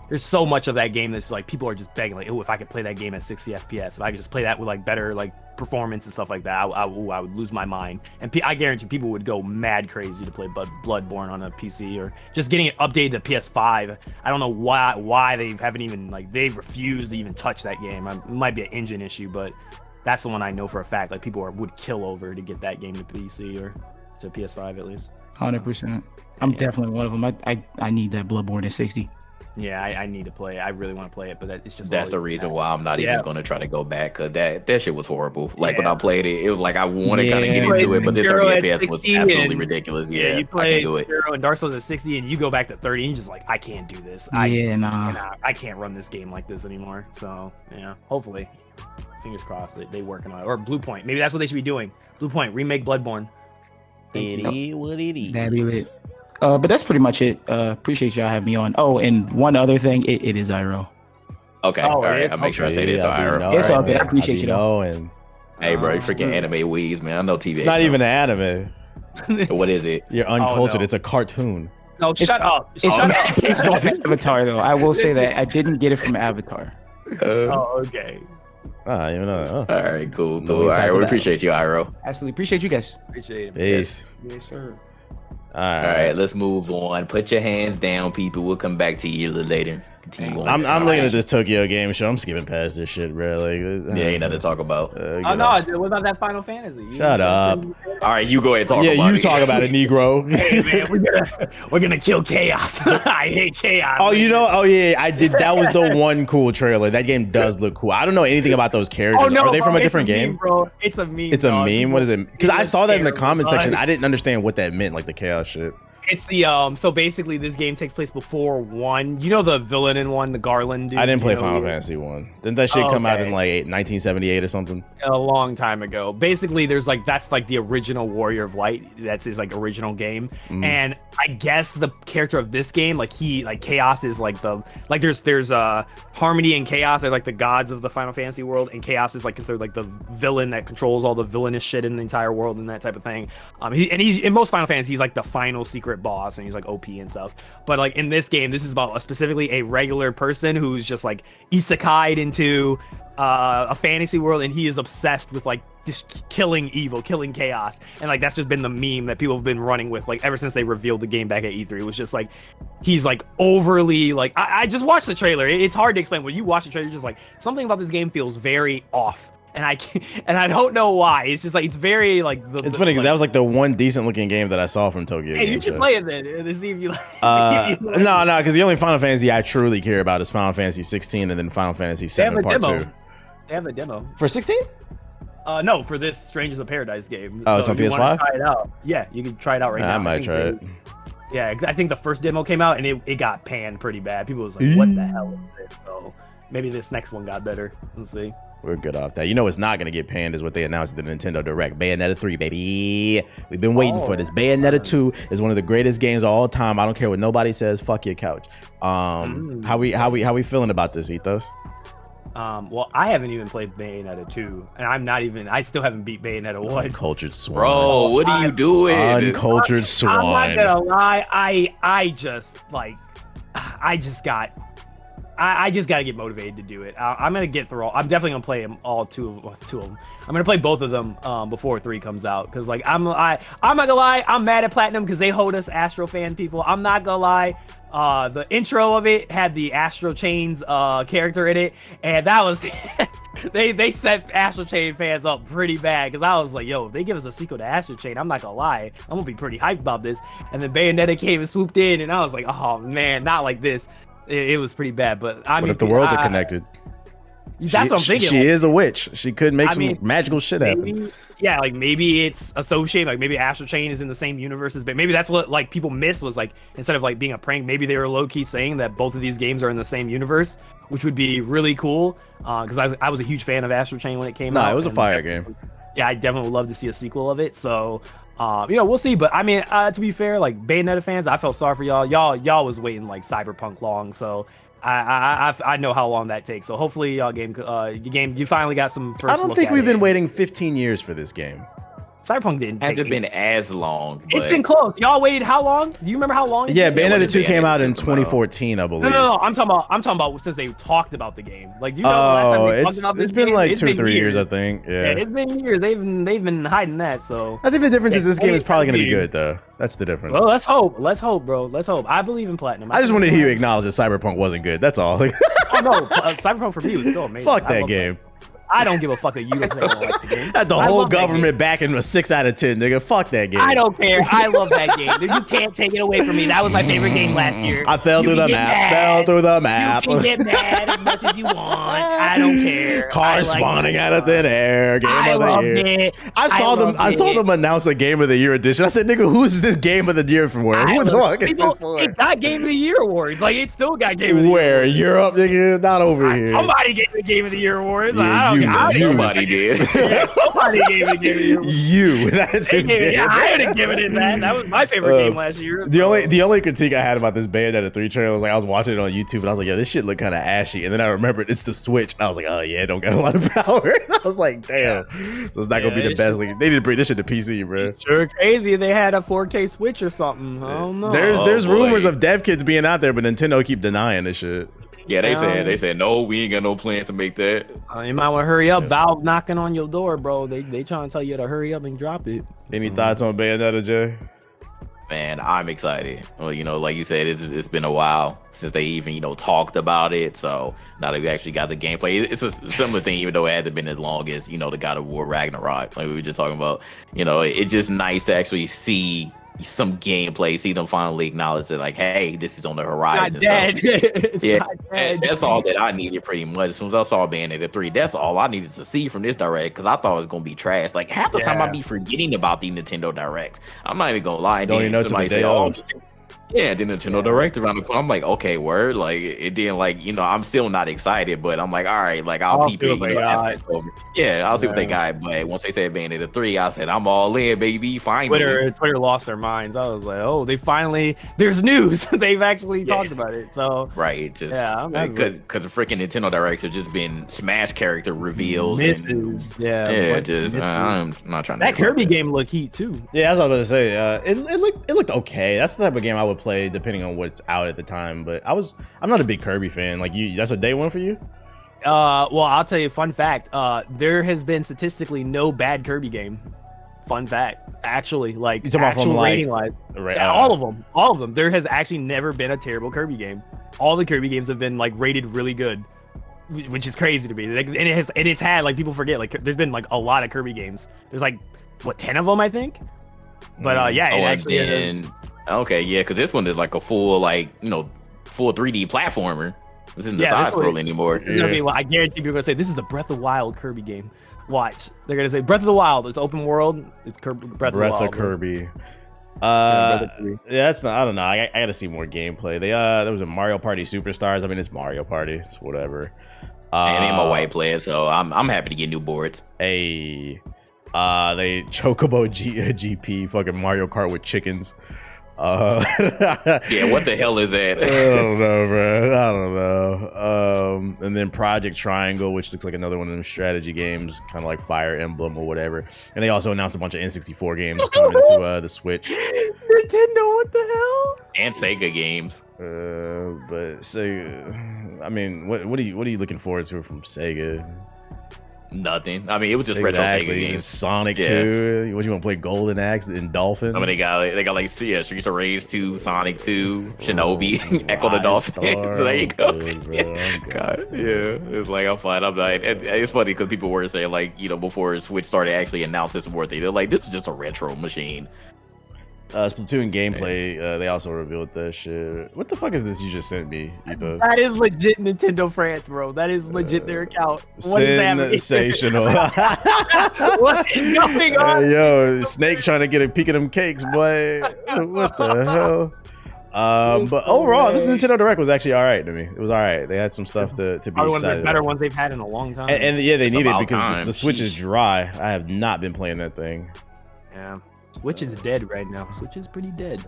there's so much of that game that's like people are just begging like, oh, if I could play that game at 60 FPS, if I could just play that with like better like performance and stuff like that, I would lose my mind. And I guarantee people would go mad crazy to play Bloodborne on a PC, or just getting it updated to PS5. I don't know why they haven't even like, they refuse to even touch that game. It might be an engine issue, but that's the one I know for a fact like people would kill over to get that game to PC or to PS5 at least. 100%. I'm definitely one of them. I need that Bloodborne at 60. Yeah, I need to play it. I really want to play it, but it's just that's the reason why I'm not even going to try to go back, because that shit was horrible. Like when I played it, it was like I want to kind of get into it, but the 30 FPS was absolutely ridiculous. Yeah, you play Zero and Dark Souls at 60, and you go back to 30, and you're just like, I can't do this. I can't run this game like this anymore. So yeah, hopefully, fingers crossed they working on it. Or Bluepoint, maybe that's what they should be doing. Bluepoint, remake Bloodborne. What it is. That'd be lit. But that's pretty much it. Appreciate y'all having me on. Oh, and one other thing, it is Iro. Okay, all right. I'll make sure I say this. It's all good. I appreciate you though. And hey, bro, you freaking anime weeds, man. I know TV. it's not even an anime. What is it? You're uncultured. no. It's a cartoon. No, shut up. It's based on Avatar though. I will say that I didn't get it from Avatar. Oh, okay. You know. All right, cool. No, All right, we that. appreciate you, Iro. Absolutely appreciate you guys. Appreciate it. Peace. Yes, sir. All All right, let's move on. Put your hands down, people. We'll come back to you a little later. Continue on. I'm looking at this Tokyo Game Show. I'm skipping past this shit, bro. Like, Yeah, ain't nothing to talk about. Oh no! What about that Final Fantasy? Shut up. All right, you go ahead and talk Yeah, about it. you talk about it, Negro. Hey man, we're gonna kill chaos. I hate chaos. Oh, you know, I did. That was the one cool trailer. That game does look cool. I don't know anything about those characters. Oh, no, Are they from bro, a different it's a game? meme, bro. It's a meme. It's a meme. What is it? Because I saw that in the comment terrible, section. dog. I didn't understand what that meant, like the chaos shit. It's the so basically this game takes place before 1. You know the villain in 1, the Garland dude? I didn't play you know, Final Fantasy 1. Didn't that shit come out in like 1978 or something? a long time ago. Basically, there's like that's like the original Warrior of Light. That's his like original game. And I guess the character of this game, like Chaos is like the like there's Harmony and Chaos are like the gods of the Final Fantasy world, and Chaos is like considered like the villain that controls all the villainous shit in the entire world and that type of thing. He's in most Final Fantasy, he's like the final secret boss, and he's like OP and stuff. But like in this game, this is about specifically a regular person who's just like isekai'd into a fantasy world, and he is obsessed with like just killing evil, killing chaos, and like that's just been the meme that people have been running with like ever since they revealed the game back at E3. It was just like he's like overly like I just watched the trailer. It's hard to explain. When you watch the trailer, you're just like something about this game feels very off. And I don't know why. It's just like it's very like. It's funny because that was like the one decent looking game that I saw from Tokyo. Hey, Game you should Show. play it then to see if you like. No, because the only Final Fantasy I truly care about is Final Fantasy 16 and then Final Fantasy 7 Part 2. They have a demo. For 16? No, for this Strangers of Paradise game. Oh, it's on if you PS5? wanna try it out. Yeah, you can try it out right now. I might try it. Yeah, I think the first demo came out and it got panned pretty bad. People was like, "What the hell is this?" So maybe this next one got better. Let's see. We're good off that. You know what's not going to get panned is what they announced at the Nintendo Direct. Bayonetta 3, baby. We've been waiting for this. Bayonetta 2 is one of the greatest games of all time. I don't care what nobody says. Fuck your couch. How we feeling about this, Ethos? Well, I haven't even played Bayonetta 2, and I still haven't beat Bayonetta 1. Uncultured swine. Bro, what are you doing? Uncultured swine. I'm not gonna lie, I just gotta get motivated to do it. I'm gonna get through I'm definitely gonna play them all two of them. I'm gonna play both of them before 3 comes out, because like I'm not gonna lie, I'm mad at Platinum because they hold us Astro fan people. I'm not gonna lie. The intro of it had the Astro Chains character in it, and that was they set Astro Chain fans up pretty bad, because I was like, yo, if they give us a sequel to Astro Chain, I'm not gonna lie, I'm gonna be pretty hyped about this. And then Bayonetta came and swooped in, and I was like, oh man, not like this. It was pretty bad, but I mean, if the worlds are connected? That's what I'm thinking. She is a witch. She could make some magical shit happen. Yeah, like maybe it's associated, like maybe Astral Chain is in the same universe as, but maybe that's what like people miss was like, instead of like being a prank, maybe they were low-key saying that both of these games are in the same universe, which would be really cool. Because I was a huge fan of Astral Chain when it came out. No, it was a fire game. Yeah, I definitely would love to see a sequel of it. So we'll see. But I mean, to be fair, like Bayonetta fans, I felt sorry for y'all. Y'all was waiting like Cyberpunk long, so I know how long that takes. So hopefully y'all you finally got some first. I don't think we've been waiting 15 years for this game. Cyberpunk didn't. Hasn't been as long. But It's been close. Y'all waited how long? Do you remember how long? Yeah, Bayonetta 2 came out in 2014, I believe. No. I'm talking about since they talked about the game. Like, do you know the last time they talked about this it's been game? like It's 2 or been 3 years, I think. Yeah, it's been years. They've been hiding that. So I think the difference is this game is probably going to be good, though. That's the difference. Well, let's hope, bro. Let's hope. I believe in Platinum. I just wanted to hear you acknowledge that Cyberpunk wasn't good. That's all. Oh no, Cyberpunk for me was still amazing. Fuck that game. I don't give a fuck that you don't like the game. Had the whole government backing a 6 out of 10, nigga. Fuck that game. I don't care. I love that game. You can't take it away from me. That was my favorite game last year. I fell through the map. You can get mad as much as you want. I don't care. Cars spawning out of thin air. Game of the year. It. I saw them announce a Game of the Year edition. I said, nigga, who's this Game of the Year for? Who the fuck is this for? It got Game of the Year awards. Like, it still got Game of the Year. Where? Europe, nigga? Not over here. Somebody gave the Game of the Year awards. Yeah, I don't Somebody did. Somebody gave it to you. You. That's who did. Yeah, I would have given it that. That was my favorite game last year. The only critique I had about this Bayonetta 3 trailer was like I was watching it on YouTube and I was like, yeah, this shit look kind of ashy. And then I remembered it's the Switch. And I was like, oh yeah, it don't got a lot of power. And I was like, damn. So it's not gonna be the best. Like, they need to bring this shit to PC, bro. Sure, crazy if they had a 4K Switch or something. I don't know. There's rumors of dev kits being out there, but Nintendo keep denying this shit. Yeah, they said no, we ain't got no plans to make that. You might want to hurry up. Valve knocking on your door, bro. They trying to tell you to hurry up and drop it. Any thoughts on Bayonetta, Jay? Man, I'm excited. Well, you know, like you said, it's been a while since they even, you know, talked about it. So now that we actually got the gameplay, it's a similar thing, even though it hasn't been as long as, you know, the God of War Ragnarok, like we were just talking about. You know, it's just nice to actually see some gameplay, see them finally acknowledge that, like, hey, this is on the horizon. Not dead. So, yeah, that's all that I needed pretty much. As soon as I saw Bayonetta 3, that's all I needed to see from this direct, because I thought it was gonna be trash. Like half the time I be forgetting about the Nintendo Directs. I'm not even gonna lie. Don't even know till the day of. Yeah, the Nintendo Direct around the corner. I'm like, okay, word. Like it didn't, like, you know, I'm still not excited, but I'm like, all right, like I'll keep it. You know, yeah, I'll see what they got. But once they said Bayonetta 3, I said I'm all in, baby. Finally, Twitter lost their minds. I was like, oh, they finally. There's news. They've actually talked about it. So right, just because the freaking Nintendo Directs have just been Smash character reveals. Misses. I'm not trying to. That Kirby game looked heat too. Yeah, that's what I was gonna say. It looked okay. That's the type of game I would play depending on what's out at the time. But I'm not a big Kirby fan. Like you, that's a day one for you. Well, I'll tell you. Fun fact. There has been statistically no bad Kirby game. Fun fact. Actually, like actual rating wise, all of them. There has actually never been a terrible Kirby game. All the Kirby games have been like rated really good, which is crazy to me. Like, and it's had, like, people forget, like there's been like a lot of Kirby games. There's like 10 of them, I think. But it actually. Okay, yeah, because this one is like a full, like, you know, full 3D platformer. This isn't the side scroll anymore. I guarantee people are gonna say this is the Breath of Wild Kirby game. Watch, they're gonna say Breath of the Wild. It's open world. It's Breath of the Wild. Kirby. That's not. I don't know. I got to see more gameplay. There was a Mario Party Superstars. I mean, it's Mario Party. It's whatever. And I'm a white player, so I'm happy to get new boards. They Chocobo GP fucking Mario Kart with chickens. Yeah, what the hell is that? I don't know, bro. I don't know. And then Project Triangle, which looks like another one of them strategy games, kind of like Fire Emblem or whatever. And they also announced a bunch of N64 games coming to the Switch. Nintendo, what the hell? And Sega games. But Sega, I mean, what are you looking forward to from Sega? Nothing. I mean, it was just retro Sega games. Sonic 2. What, you want to play Golden Axe and Dolphin? I mean, they got like Streets of Rage 2, Sonic 2, Shinobi, Echo the Dolphin. So there you go. God, yeah, it's like I'm fine. I'm not. It's funny because people were saying, like, you know, before Switch started actually announcing some more things, they're like, this is just a retro machine. Splatoon gameplay, they also revealed that shit. What the fuck is this you just sent me, Ethan? That is legit Nintendo France, bro. That is legit their account. What is happening? Sensational. What is going on? Hey, yo, Snake trying to get a peek of them cakes, boy. What the hell? But overall, this Nintendo Direct was actually all right to me. It was all right. They had some stuff to be Probably excited one of the better about. ones they've had in a long time. And yeah, they need it because time. the Switch is dry. I have not been playing that thing. Yeah. Switch is dead right now. Switch is pretty dead.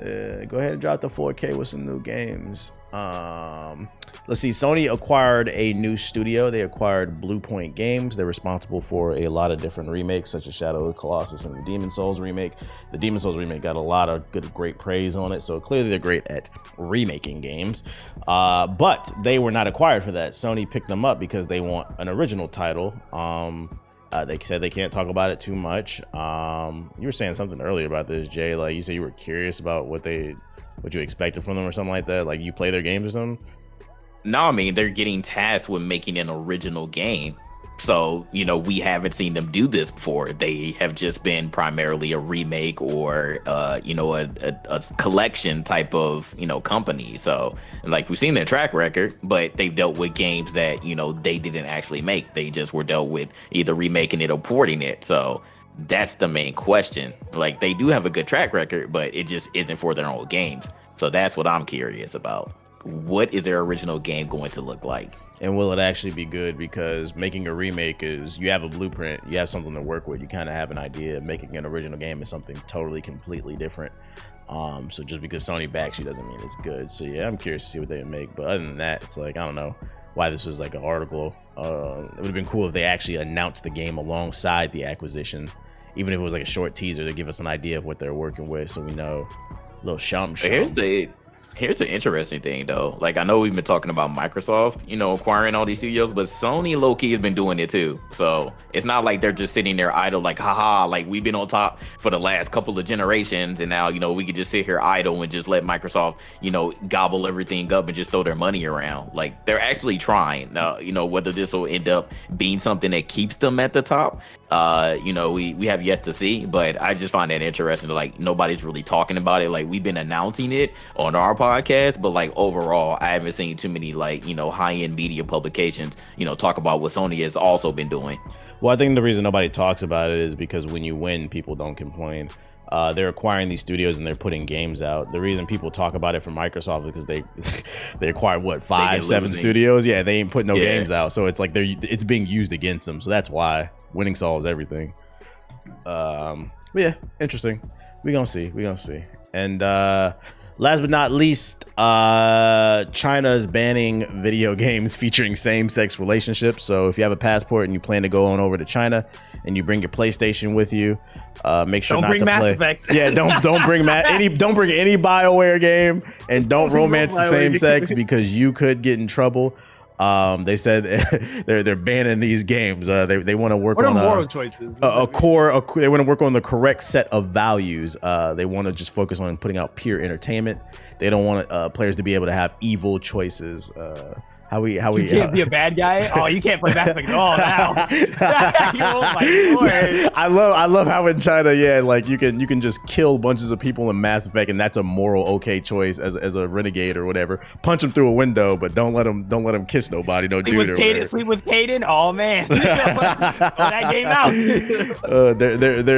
Go ahead and drop the 4K with some new games. Let's see. Sony acquired a new studio. They acquired Bluepoint Games. They're responsible for a lot of different remakes, such as Shadow of the Colossus and the Demon Souls remake. The Demon Souls remake got a lot of great praise on it, so clearly they're great at remaking games. But they were not acquired for that. Sony picked them up because they want an original title. They said they can't talk about it too much. You were saying something earlier about this, Jay. Like, you said you were curious about what you expected from them or something like that. Like, you play their games or something? No, I mean, they're getting tasked with making an original game. So, you know, we haven't seen them do this before. They have just been primarily a remake or, you know, a collection type of, you know, company. So, like, we've seen their track record, but they've dealt with games that, you know, they didn't actually make. They just were dealt with either remaking it or porting it. So that's the main question. Like, they do have a good track record, but it just isn't for their own games. So that's what I'm curious about. what is their original game going to look like? And will it actually be good? Because making a remake is, you have a blueprint, you have something to work with, you kind of have an idea. Making an original game is something totally, completely different. So just because Sony backs you doesn't mean it's good. So yeah, I'm curious to see what they make. But other than that, it's like, I don't know why this was like an article. It would have been cool if they actually announced the game alongside the acquisition, even if it was like a short teaser to give us an idea of what they're working with, so we know a little shum. Here's the interesting thing though. Like, I know we've been talking about Microsoft, acquiring all these studios, but Sony low-key has been doing it too. So it's not like they're just sitting there idle, like, haha, like we've been on top for the last couple of generations, and now, we could just sit here idle and just let Microsoft, gobble everything up and just throw their money around. Like, they're actually trying. Now, whether this will end up being something that keeps them at the top, we have yet to see, but I just find that interesting. Like, nobody's really talking about it. Like, we've been announcing it on our podcast, but like overall, I haven't seen too many high-end media publications, talk about what Sony has also been doing. Well, I think the reason nobody talks about it is because when you win, people don't complain. They're acquiring these studios and they're putting games out. The reason people talk about it from Microsoft is because they acquired what, 5-7 studios. Yeah, they ain't putting no games out, so it's like it's being used against them. So that's why winning solves everything. But yeah, interesting. We gonna see. And last but not least, China is banning video games featuring same-sex relationships. So if you have a passport and you plan to go on over to China and you bring your PlayStation with you, make sure not to play. Effect. Yeah, don't bring any BioWare game, and don't romance the same sex because you could get in trouble. They said they're banning these games. They want to work on moral choices. They want to work on the correct set of values. They want to just focus on putting out pure entertainment. They don't want players to be able to have evil choices. You can't be a bad guy. Oh, you can't play Mass Effect at all now. Oh my lord! I love how in China, like you can just kill bunches of people in Mass Effect, and that's a moral okay choice as a renegade or whatever. Punch them through a window, but don't let them kiss nobody, no dude. Sleep with Kaden. Oh man, throw that game out.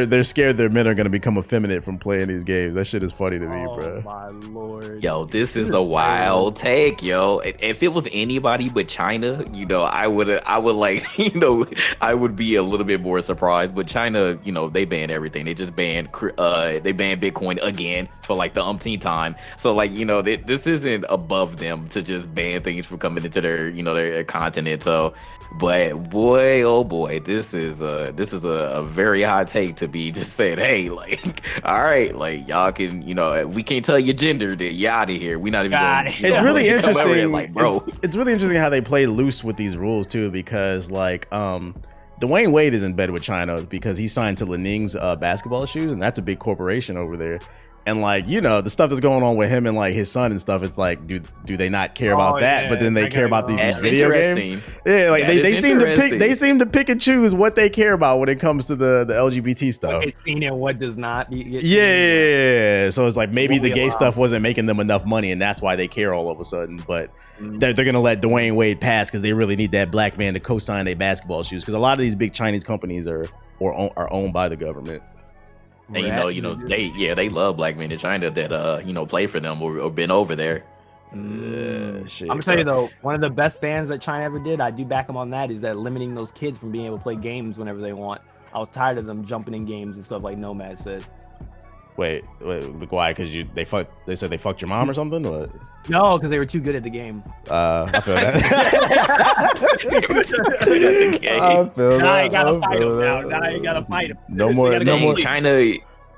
They're scared their men are gonna become effeminate from playing these games. That shit is funny to me, bro. Oh my lord! Yo, this is a wild take, yo. If it was anybody but China, I would be a little bit more surprised. But China, they banned everything. They just banned Bitcoin again for like the umpteenth time. So like, this isn't above them to just ban things from coming into their continent. So, but boy, oh boy, this is a very hot take to be just saying, hey, like, all right, like y'all can, we can't tell your gender, that you out of here. We not even going. It's really interesting, like, bro. It's really interesting how they play loose with these rules too, because like Dwayne Wade is in bed with China because he signed to Li-Ning's basketball shoes, and that's a big corporation over there. And like, the stuff that's going on with him and like his son and stuff, it's like, do they not care about that? Yeah, but then they care about these video games. Yeah, like they seem to pick and choose what they care about when it comes to the LGBT stuff. It's seen and what does not. Yeah. So it's like maybe the gay stuff wasn't making them enough money, and that's why they care all of a sudden. But they're gonna let Dwayne Wade pass because they really need that black man to co-sign their basketball shoes, because a lot of these big Chinese companies are owned by the government. And they love black men in China that play for them or been over there. Shit, I'm gonna tell you though, one of the best bans that China ever did, I do back them on that, is that limiting those kids from being able to play games whenever they want. I was tired of them jumping in games and stuff like Nomad said. Wait, why? Because they said they fucked your mom or something? What? No, because they were too good at the game. I feel that. Now you gotta fight them now. Now you gotta fight them. No more.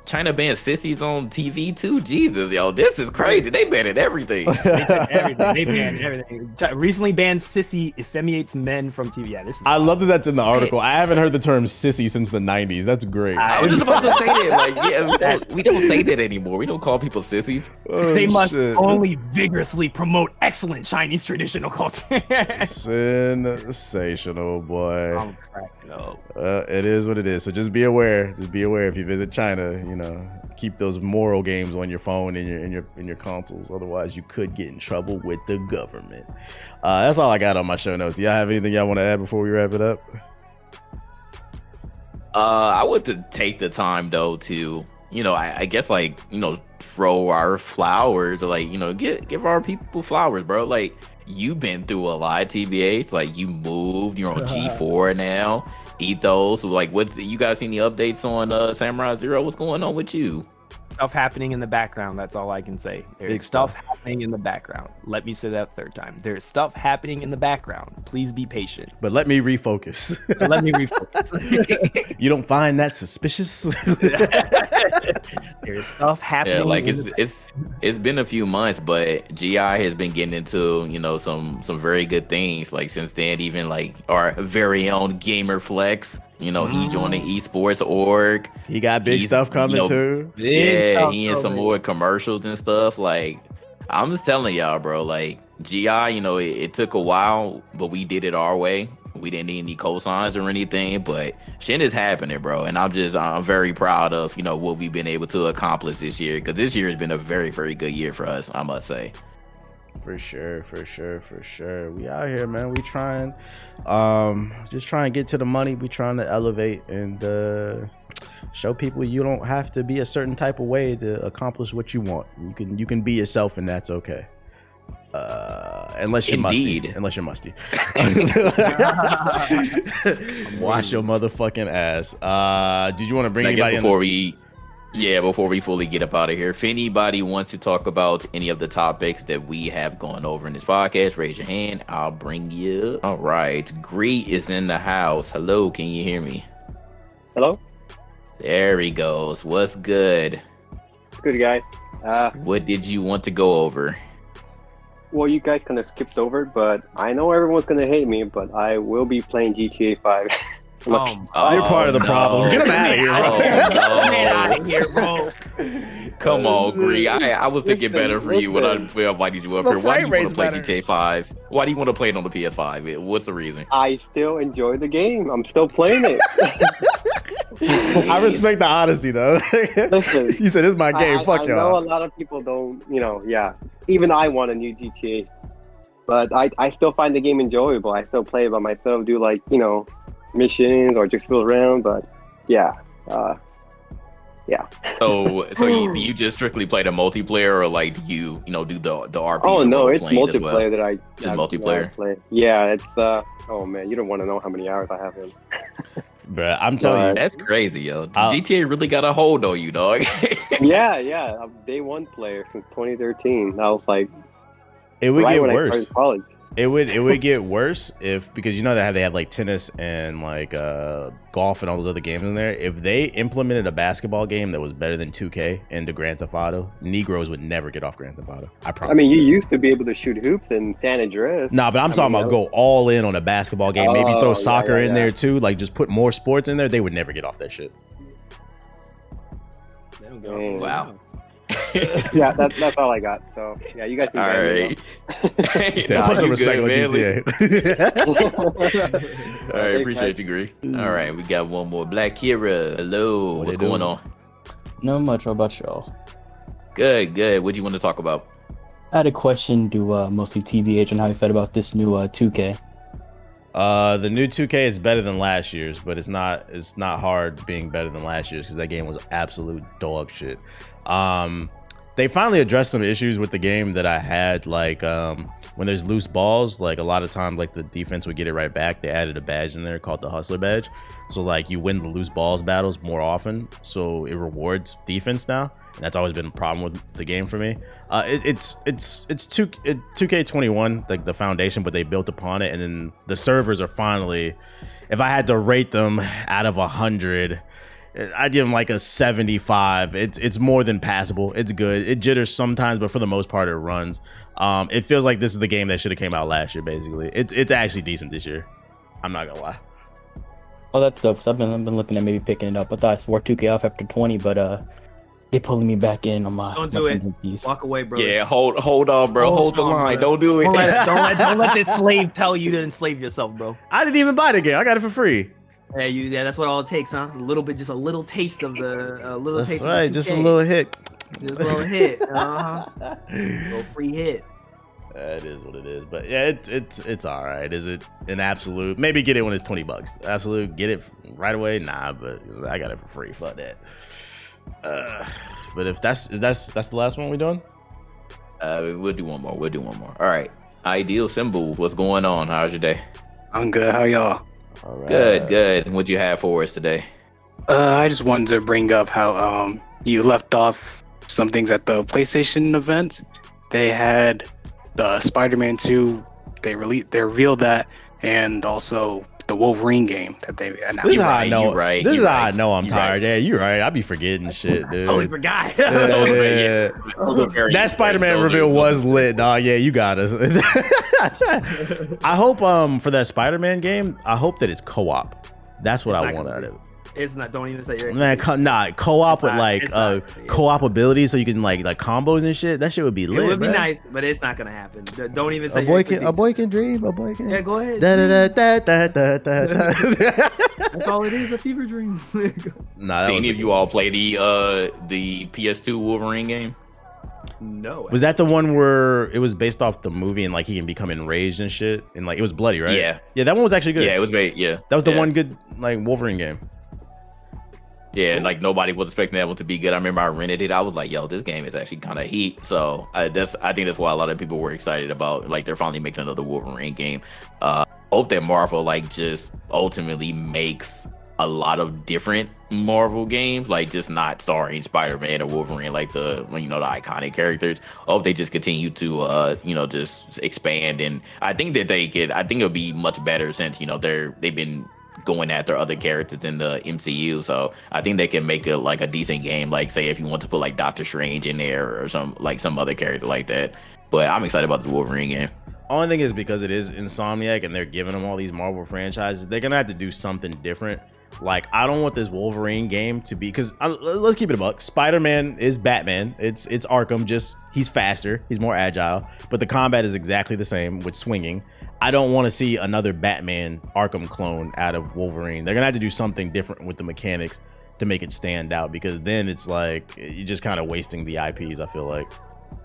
China banned sissies on TV too. Jesus, yo, this is crazy. They banned everything. They banned everything. Recently banned sissy effeminates men from TV. Yeah, this is. I love that that's in the article. I haven't heard the term sissy since the 90s. That's great. I was just about to say that. Like, we don't say that anymore. We don't call people sissies. They must only vigorously promote excellent Chinese traditional culture. Sensational, boy. I'm cracking up. It is what it is. So just be aware. Just be aware if you visit China. Keep those moral games on your phone and in your consoles. Otherwise, you could get in trouble with the government. That's all I got on my show notes. Do y'all have anything y'all want to add before we wrap it up? I would take the time though to I guess like, throw our flowers, or like, give our people flowers, bro. Like, you've been through a lot, TBH. Like, you moved, you're on G4 now. Ethos, like, you guys seen the updates on Samurai Zero? What's going on with you? Stuff happening in the background. That's all I can say. There's Big stuff stuff. happening in the background. Let me say that third time. There's stuff happening in the background. Please be patient. But let me refocus. Let me refocus. You don't find that suspicious? There's stuff happening. Yeah, like it's been a few months, but GI has been getting into some very good things. Like since then, even like our very own Gamer Flex, he joined the esports org. He got big stuff coming too. Yeah, he in some more commercials and stuff. Like, I'm just telling y'all, bro. Like GI, it took a while, but we did it our way. We didn't need any cosigns or anything, but shit is happening, bro. And I'm very proud of what we've been able to accomplish this year, because this year has been a very, very good year for us, I must say. For sure. We out here, man. We trying, just trying to get to the money. We trying to elevate and show people you don't have to be a certain type of way to accomplish what you want. You can be yourself, and that's okay. Unless you're Indeed. musty. Wash your motherfucking ass. Did you want to bring anybody in? Before we fully get up out of here, if anybody wants to talk about any of the topics that we have gone over in this podcast, raise your hand. I'll bring you. All right. Gree is in the house. Hello, can you hear me? Hello? There he goes. What's good? It's good, guys. What did you want to go over? Well, you guys kind of skipped over, but I know everyone's going to hate me, but I will be playing GTA 5. You're part of the problem. Get him out of here, bro. Get out of here, bro. Come on, Gree. I was thinking better for you when I invited you up here. Why do you want to play GTA 5? Why do you want to play it on the PS5? What's the reason? I still enjoy the game. I'm still playing it. I respect the honesty, though. Listen, you said, "This is my game." Fuck y'all. I know a lot of people don't, even I want a new GTA. But I still find the game enjoyable. I still play it by myself, do missions or just fool around, but yeah. So you just strictly play the multiplayer, or like do you do the RPG? Oh no, it's multiplayer that I multiplayer. Play. Yeah, it's oh man, you don't want to know how many hours I have in. Bruh, I'm telling you, that's crazy, yo. GTA really got a hold on you, dog. yeah, I'm day one player since 2013. I was like, it would get worse. I started college. It would get worse because they have like tennis and like golf and all those other games in there. If they implemented a basketball game that was better than 2K into Grand Theft Auto, Negroes would never get off Grand Theft Auto. I promise. I mean, you used to be able to shoot hoops in San Andreas. Nah, but I'm talking about go all in on a basketball game. Maybe throw soccer in there too. Like just put more sports in there. They would never get off that shit. Wow. Yeah, that's all I got. So yeah, you guys can all right. Put some respect on GTA. All right, appreciate you, Gree. All right, we got one more. Black Kira. Hello. What's going on? Not much. How about y'all? Good. What do you want to talk about? I had a question to mostly TBH on how you felt about this new 2K. The new 2K is better than last year's, but it's not hard being better than last year's because that game was absolute dog shit. They finally addressed some issues with the game that I had, like when there's loose balls, like a lot of times like the defense would get it right back. They added a badge in there called the Hustler badge, so like you win the loose balls battles more often, so it rewards defense now, and that's always been a problem with the game for me. It's 2K21, like the foundation, but they built upon it, and then the servers are finally, if I had to rate them out of 100, I'd give them like a 75. It's more than passable. It's good. It jitters sometimes, but for the most part, it runs. It feels like this is the game that should have came out last year. Basically, it's actually decent this year. I'm not gonna lie. Oh, that's dope. I've been looking at maybe picking it up. I thought I swore 2K off after 20, but they pulling me back in on my. Don't do it. Walk away, bro. Yeah, hold on, bro. Hold the line. Bro. Don't do it. Don't let this slave tell you to enslave yourself, bro. I didn't even buy the game. I got it for free. Yeah, that's what all it takes, huh? A little bit, just a little taste of the, That's taste right, of the 2K. Just a little hit. Just a little hit, little free hit. It is what it is, but yeah, it's all right. Is it an absolute? Maybe get it when it's $20. Absolute, get it right away? Nah, but I got it for free. Fuck that. But if that's the last one we're doing. We'll do one more. All right. Ideal Symbol. What's going on? How's your day? I'm good. How y'all? All right. Good. What'd you have for us today? I just wanted to bring up how you left off some things at the PlayStation event. They had the Spider-Man 2. They revealed that, and also the Wolverine game that they announced. This is how I know. This is how I know I'm You're tired. right. Yeah, you're right. I be forgetting shit, dude. I totally forgot. Yeah. That Spider-Man reveal was lit, dog. Yeah, you got us. I hope for that Spider-Man game, I hope that it's co-op. That's what I want out of it. It's not. Don't even say your. Man, co-op with like co-op abilities, so you can like combos and shit. That shit would be lit. It would be bro. nice, but it's not gonna happen. Don't even say. A boy can dream. A boy can. Yeah, go ahead. That's all it is. A fever dream. Nah, Did any of you all play the PS2 Wolverine game? No. Was that the one where it was based off the movie and like he can become enraged and shit and like it was bloody, right? Yeah. Yeah, that one was actually good. Yeah, it was very. Yeah, that was the one good like Wolverine game. Yeah, like nobody was expecting that one to be good. I remember I rented it. I was like, "Yo, this game is actually kind of heat." So I think that's why a lot of people were excited about. Like they're finally making another Wolverine game. Hope that Marvel like just ultimately makes a lot of different Marvel games, like just not starring Spider-Man or Wolverine, like the iconic characters. I hope they just continue to just expand. And I think that I think it'll be much better since they've been going after other characters in the MCU, so I think they can make it like a decent game. Like, say if you want to put like Doctor Strange in there or some other character like that. But I'm excited about the Wolverine game. Only thing is because it is Insomniac and they're giving them all these Marvel franchises, they're gonna have to do something different. Like, I don't want this Wolverine game to be, because let's keep it a buck. Spider-Man is Batman. It's Arkham, just he's faster, he's more agile, but the combat is exactly the same with swinging. I don't want to see another Batman Arkham clone out of Wolverine. They're gonna have to do something different with the mechanics to make it stand out, because then it's like you're just kind of wasting the IPs. I feel like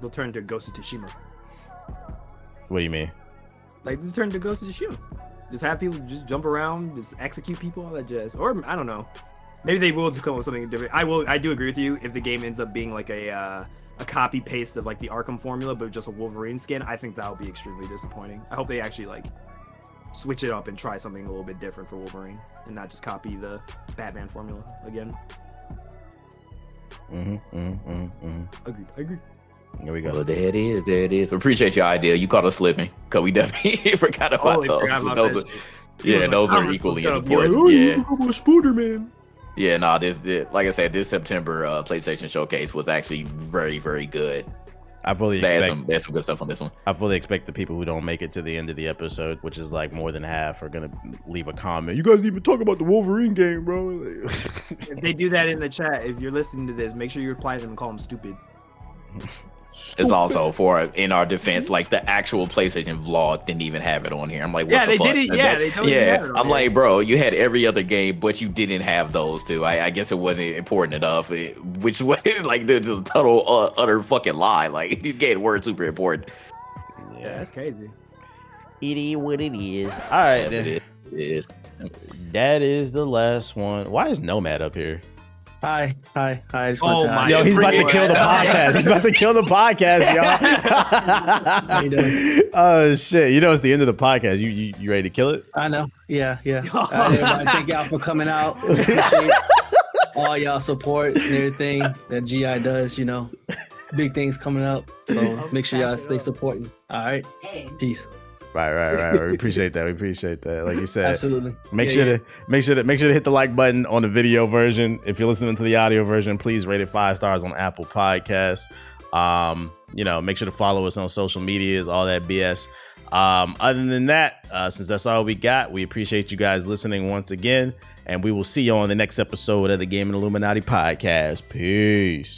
They'll turn to Ghost of Tsushima. What do you mean? Like, just turn to Ghost of Tsushima. Just have people just jump around, just execute people, all that jazz. Or I don't know. Maybe they will come up with something different. I do agree with you. If the game ends up being like a copy paste of like the Arkham formula, but just a Wolverine skin, I think that would be extremely disappointing. I hope they actually like switch it up and try something a little bit different for Wolverine and not just copy the Batman formula again. Agreed. I agree. Here we go. Well, there it is. Appreciate your idea. You caught us slipping, because we definitely forgot about those. Those are equally important. Spider-Man. Yeah, no, this like I said, this September PlayStation Showcase was actually very, very good. I fully There's expect some good stuff on this one. I fully expect the people who don't make it to the end of the episode, which is like more than half, are gonna leave a comment. You guys didn't even talk about the Wolverine game, bro. If they do that in the chat, if you're listening to this, make sure you reply to them and call them stupid. It's also in our defense, like the actual PlayStation vlog didn't even have it on here. I'm like, what the fuck? Did it. Yeah, they don't even have it on I'm like, bro, you had every other game, but you didn't have those two. I guess it wasn't important enough. Which was like the total utter fucking lie. Like these games were super important. Yeah, that's crazy. It is what it is. All right, Yeah, then. it is. That is the last one. Why is Nomad up here? Hi. I just want to say hi. Yo, he's about to kill the podcast. He's about to kill the podcast, y'all. How you doing? Oh shit! You know it's the end of the podcast. You ready to kill it? I know. Yeah. Everybody, thank y'all for coming out. Appreciate all y'all support and everything that GI does. Big things coming up. So make sure y'all stay supporting. All right. Peace. Right. We appreciate that. Like you said, Absolutely. Make sure to hit the like button on the video version. If you're listening to the audio version, please rate it 5 stars on Apple Podcasts. Make sure to follow us on social medias, all that BS. Other than that, since that's all we got, we appreciate you guys listening once again, and we will see you on the next episode of the Gaming Illuminati podcast. Peace.